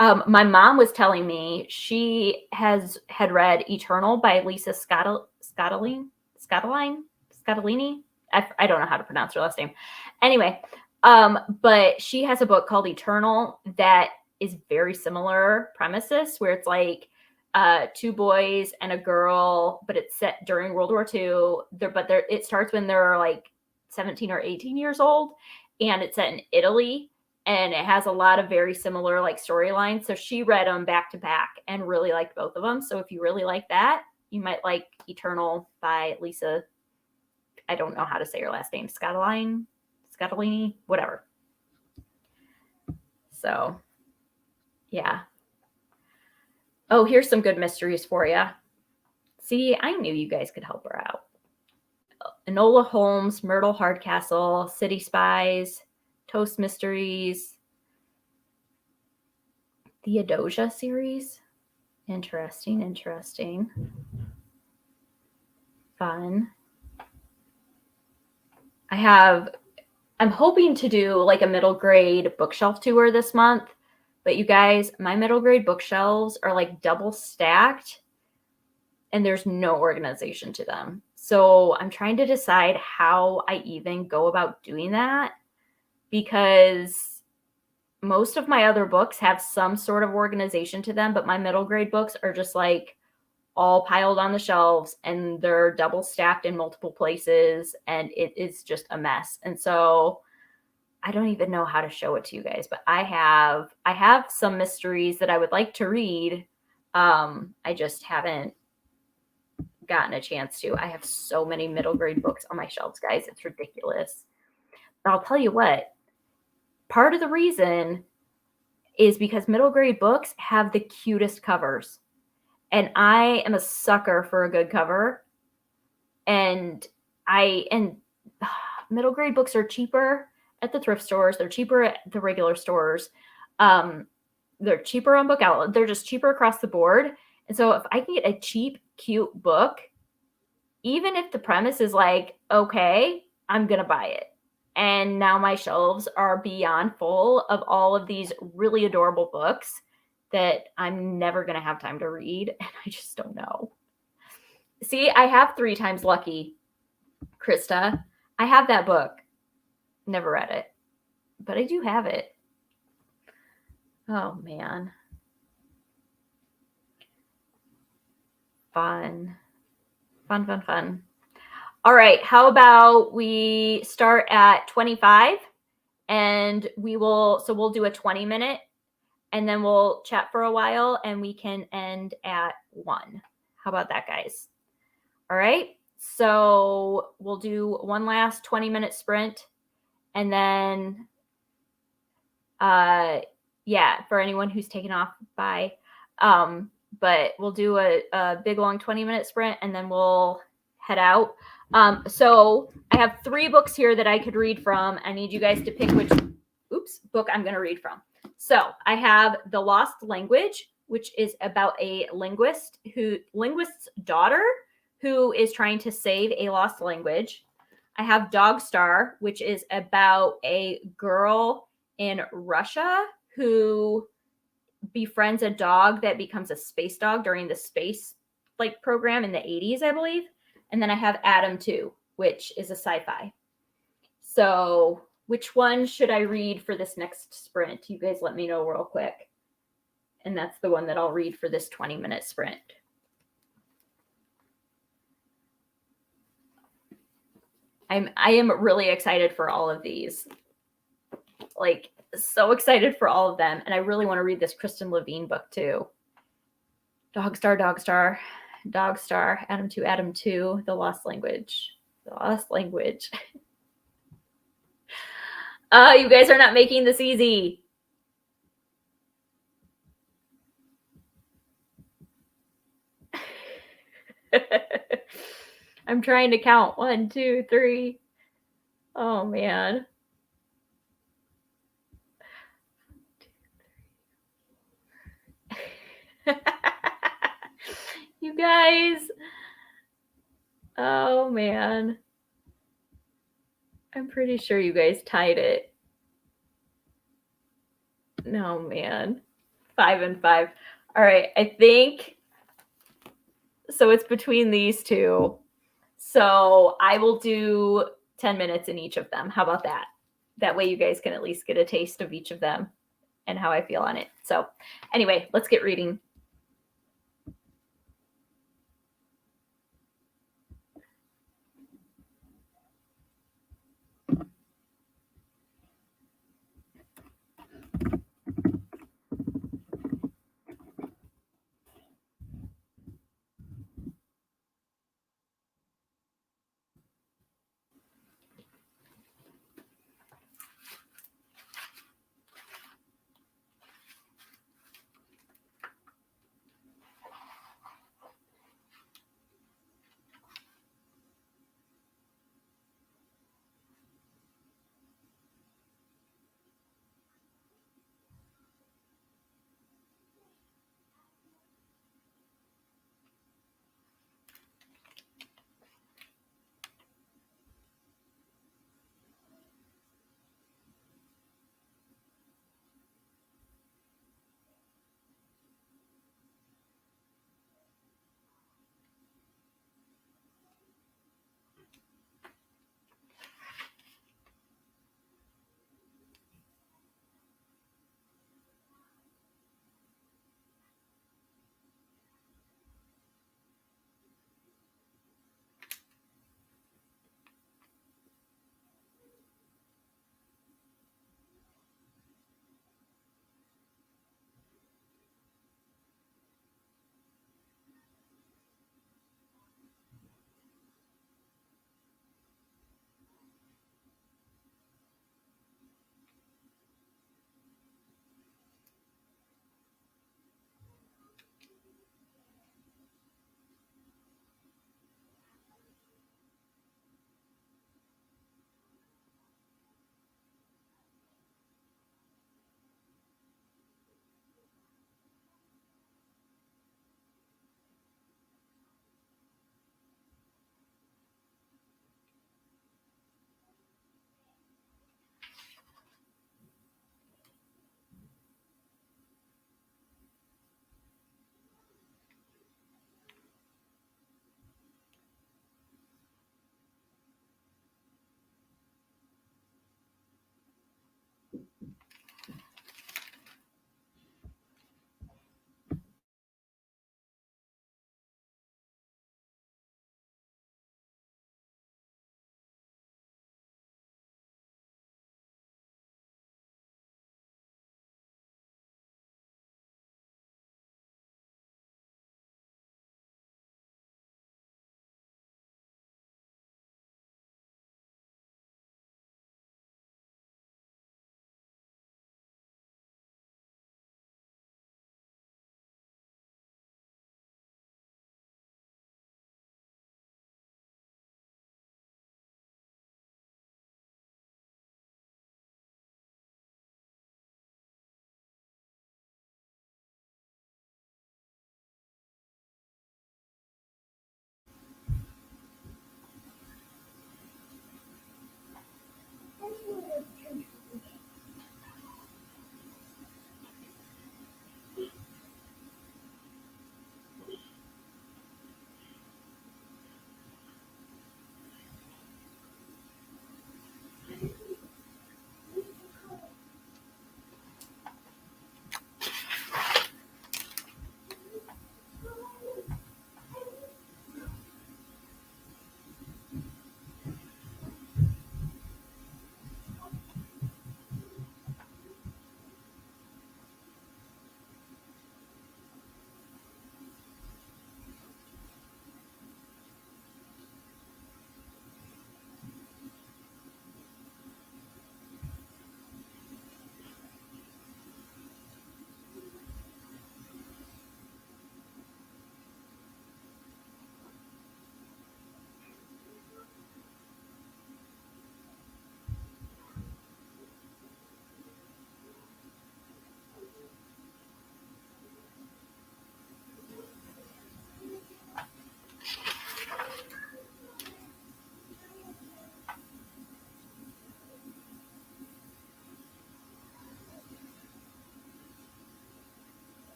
My mom was telling me she had read Eternal by Lisa Scottoline. I don't know how to pronounce her last name. Anyway, but she has a book called Eternal that is very similar premises, where it's like two boys and a girl, but it's set during World War II. It starts when they're like 17 or 18 years old, and it's set in Italy, and it has a lot of very similar like storylines. So she read them back to back and really liked both of them. So if you really like that, you might like Eternal by Lisa. I don't know how to say her last name. Scottolini, whatever. So, yeah. Oh, here's some good mysteries for you. See, I knew you guys could help her out. Enola Holmes, Myrtle Hardcastle, City Spies, Toast Mysteries, the Adoja series. Interesting. Fun. I'm hoping to do like a middle grade bookshelf tour this month, but you guys, my middle grade bookshelves are like double stacked and there's no organization to them. So I'm trying to decide how I even go about doing that, because most of my other books have some sort of organization to them, but my middle grade books are just like all piled on the shelves and they're double stacked in multiple places and it is just a mess. And so I don't even know how to show it to you guys, but I have some mysteries that I would like to read. I just haven't gotten a chance to. I have so many middle grade books on my shelves, guys. It's ridiculous. But I'll tell you what, part of the reason is because middle grade books have the cutest covers. And I am a sucker for a good cover. And middle grade books are cheaper at the thrift stores. They're cheaper at the regular stores. They're cheaper on Book Outlet. They're just cheaper across the board. And so if I can get a cheap, cute book, even if the premise is like, okay, I'm going to buy it. And now my shelves are beyond full of all of these really adorable books that I'm never going to have time to read. And I just don't know. See, I have 3 Times Lucky, Krista. I have that book. Never read it, but I do have it. Oh, man. Fun. All right. How about we start at 25 and we'll do a 20-minute and then we'll chat for a while and we can end at 1. How about that, guys? All right. So we'll do one last 20-minute sprint and then, for anyone who's taken off by, but we'll do a big long 20-minute sprint and then we'll head out. So I have 3 books here that I could read from. I need you guys to pick which book I'm going to read from. So I have The Lost Language, which is about a linguist's daughter who is trying to save a lost language. I have Dog Star, which is about a girl in Russia who befriends a dog that becomes a space dog during the space program in the 80s, I believe. And then I have Adam 2, which is a sci-fi. So which one should I read for this next sprint? You guys let me know real quick. And that's the one that I'll read for this 20-minute sprint. I am really excited for all of these. So excited for all of them. And I really want to read this Kristen Levine book too. Dog Star, Adam 2, The Lost Language. You guys are not making this easy. I'm trying to count 1, 2, 3. Oh, man. You guys. Oh, man. I'm pretty sure you guys tied it. No, man. 5 and 5. All right, I think so. It's between these two. So I will do 10 minutes in each of them. How about that? That way you guys can at least get a taste of each of them and how I feel on it. So anyway, let's get reading.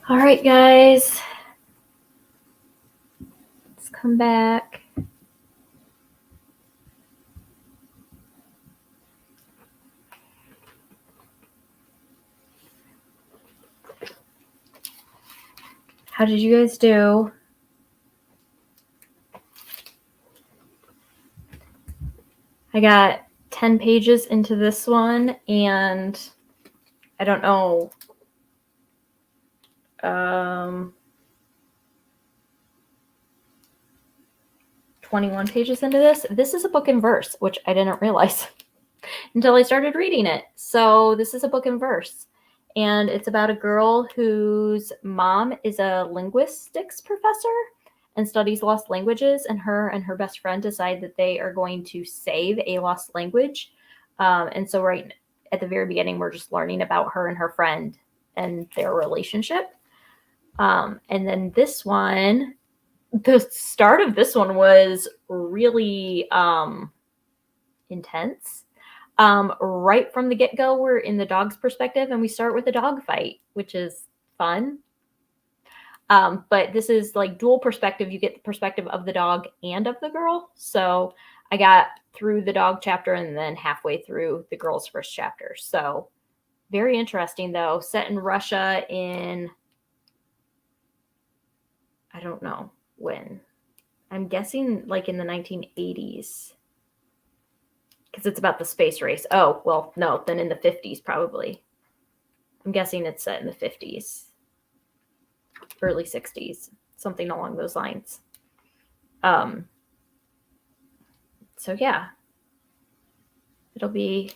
All right, guys. Let's come back. How did you guys do? I got 10 pages into this one, and I don't know, 21 pages into this. This is a book in verse, which I didn't realize until I started reading it. So this is a book in verse, and it's about a girl whose mom is a linguistics professor and studies lost languages, and her best friend decide that they are going to save a lost language. And so right at the very beginning, we're just learning about her and her friend and their relationship. And then this one, the start of this one was really intense. Right from the get-go, we're in the dog's perspective, and we start with a dog fight, which is fun. But this is like dual perspective. You get the perspective of the dog and of the girl. So I got through the dog chapter and then halfway through the girl's first chapter. So very interesting, though. Set in Russia in, I don't know when. I'm guessing like in the 1980s. Because it's about the space race. Oh, well, no, then in the 50s, probably. I'm guessing it's set in the 50s, early 60s, something along those lines. So, yeah. It'll be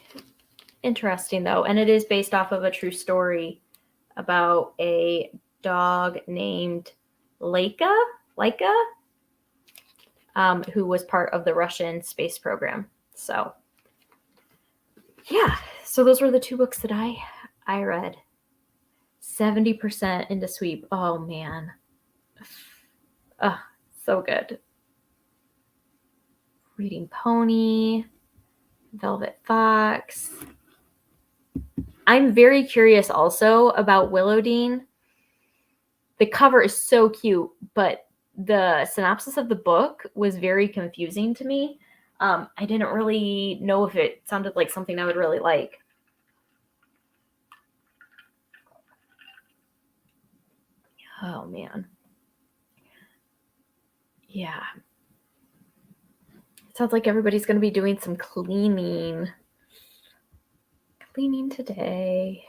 interesting, though. And it is based off of a true story about a dog named Laika, who was part of the Russian space program. So, yeah. So those were the two books that I read. 70% into sweep. Oh, man. Oh, so good. Reading Pony, Velvet Fox. I'm very curious also about Willowdene. The cover is so cute, but the synopsis of the book was very confusing to me. I didn't really know if it sounded like something I would really like. Oh, man. Yeah. It sounds like everybody's going to be doing some cleaning. Cleaning today.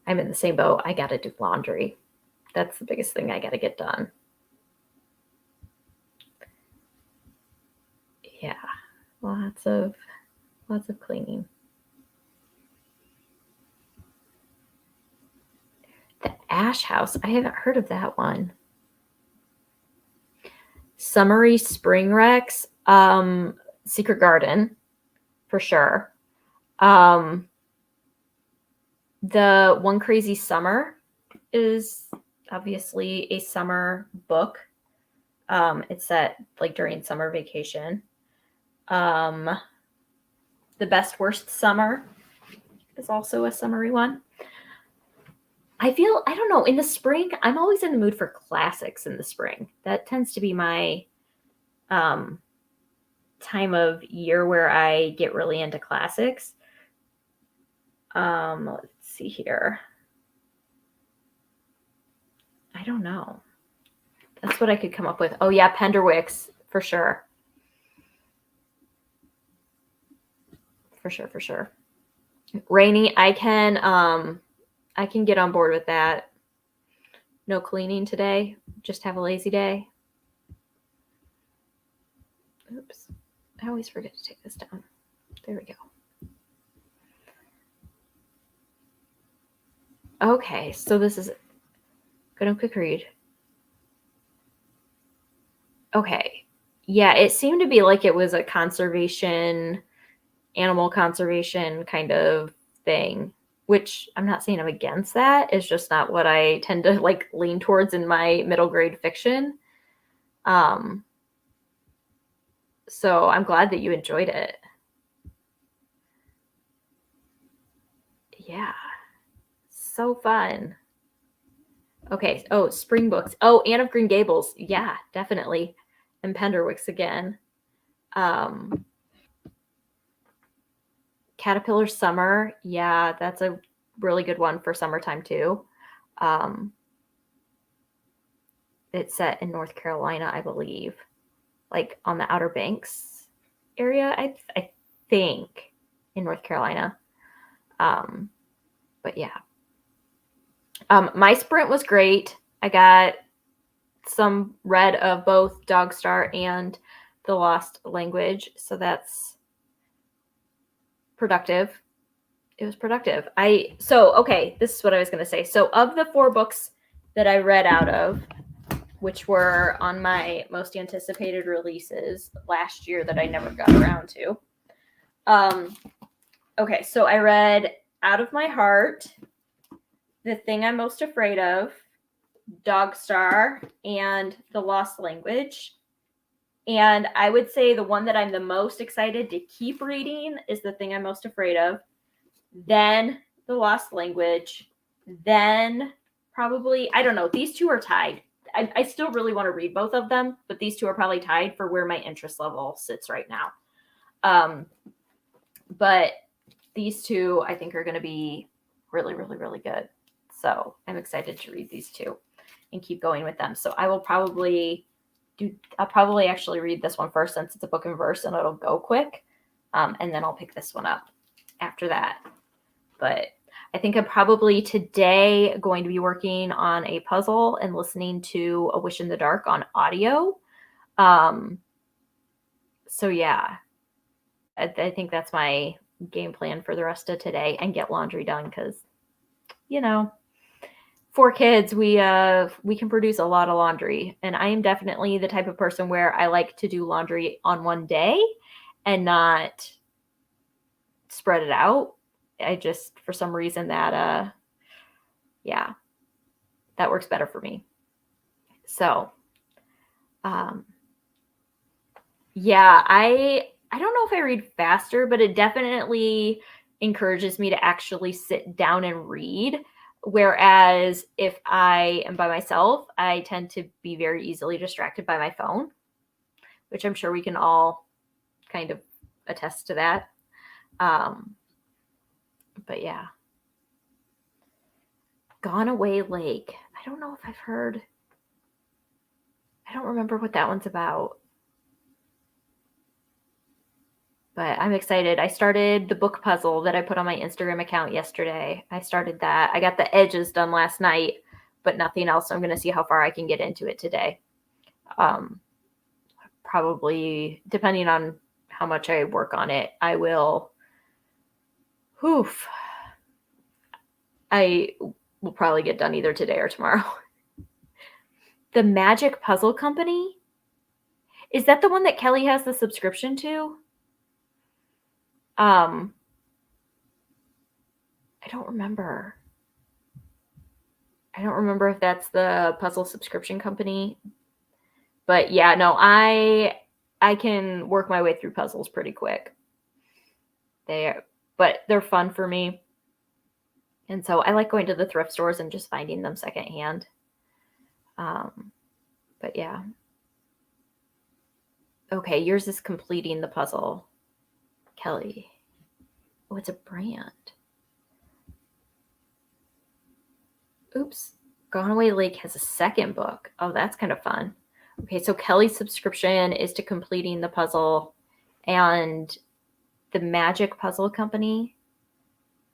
I'm in the same boat. I got to do laundry. That's the biggest thing I got to get done. Yeah. Lots of cleaning. The Ash House. I haven't heard of that one. Summery Spring Rex. Secret Garden, for sure. The One Crazy Summer is obviously a summer book. It's set like during summer vacation. The Best Worst Summer is also a summery one. I don't know, in the spring, I'm always in the mood for classics in the spring. That tends to be my time of year where I get really into classics. Let's see here. I don't know. That's what I could come up with. Oh yeah, Penderwicks, for sure. For sure. Rainy, I can get on board with that. No cleaning today. Just have a lazy day. Oops. I always forget to take this down. There we go. Okay, so this is good and quick read. Okay. Yeah, it seemed to be like it was a animal conservation kind of thing, which I'm not saying I'm against that. It's just not what I tend to like lean towards in my middle grade fiction. So I'm glad that you enjoyed it. Yeah. So fun. Okay. Oh, spring books. Oh, Anne of Green Gables. Yeah, definitely. And Penderwicks again. Caterpillar Summer. Yeah, that's a really good one for summertime too. It's set in North Carolina, I believe, like on the Outer Banks area. I think in North Carolina. But yeah. My sprint was great. I got some read of both Dog Star and The Lost Language, so that's productive. It was productive. Okay, this is what I was going to say. So of the 4 books that I read out of, which were on my most anticipated releases last year that I never got around to. Okay, so I read Out of My Heart, The Thing I'm Most Afraid of, Dog Star, and The Lost Language. And I would say the one that I'm the most excited to keep reading is The Thing I'm Most Afraid of, then The Lost Language, then probably, I don't know, these 2 are tied. I still really want to read both of them, but these 2 are probably tied for where my interest level sits right now. But these 2 I think are going to be really, really, really good. So I'm excited to read these 2 and keep going with them. So I'll probably actually read this one first since it's a book in verse and it'll go quick. And then I'll pick this one up after that. But I think I'm probably today going to be working on a puzzle and listening to A Wish in the Dark on audio. So yeah, I think that's my game plan for the rest of today, and get laundry done because, 4 kids, we can produce a lot of laundry, and I am definitely the type of person where I like to do laundry on one day and not spread it out. I just, for some reason that that works better for me. So, yeah, I don't know if I read faster, but it definitely encourages me to actually sit down and read. Whereas if I am by myself, I tend to be very easily distracted by my phone, which I'm sure we can all kind of attest to that. But yeah. Gone Away Lake. I don't know if I've heard. I don't remember what that one's about. But I'm excited. I started the book puzzle that I put on my Instagram account yesterday. I started that. I got the edges done last night, but nothing else. So I'm going to see how far I can get into it today. Probably, depending on how much I work on it, I will. I will probably get done either today or tomorrow. The Magic Puzzle Company? Is that the one that Kelly has the subscription to? I don't remember. I don't remember if that's the puzzle subscription company. But yeah, no, I can work my way through puzzles pretty quick. But they're fun for me. And so I like going to the thrift stores and just finding them secondhand. But yeah. Okay, yours is completing the puzzle. Kelly. Oh, it's a brand. Oops. Gone Away Lake has a second book. Oh, that's kind of fun. Okay, so Kelly's subscription is to completing the puzzle, and the Magic Puzzle Company.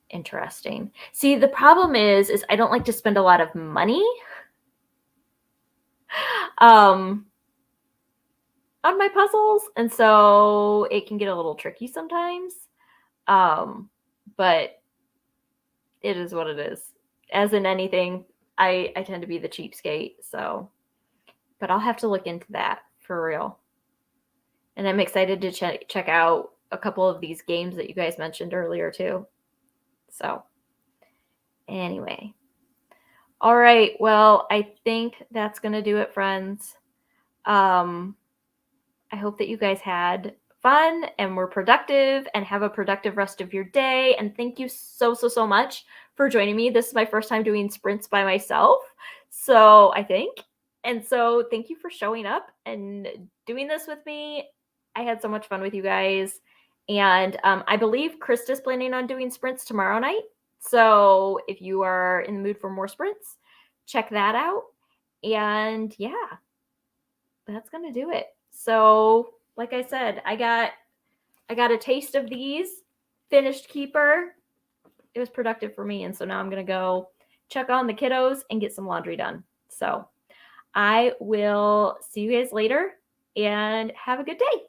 Interesting. See, the problem is I don't like to spend a lot of money on my puzzles, and so it can get a little tricky sometimes. But it is what it is. As in anything, I tend to be the cheapskate, so. But I'll have to look into that for real. And I'm excited to check out a couple of these games that you guys mentioned earlier too. So anyway. All right. Well, I think that's going to do it, friends. I hope that you guys had fun and were productive and have a productive rest of your day. And thank you so much for joining me. This is my first time doing sprints by myself. So I think. And so thank you for showing up and doing this with me. I had so much fun with you guys. And I believe Krista's planning on doing sprints tomorrow night. So if you are in the mood for more sprints, check that out. And yeah, that's going to do it. So like I said, I got a taste of these, finished keeper. It was productive for me. And so now I'm going to go check on the kiddos and get some laundry done. So I will see you guys later and have a good day.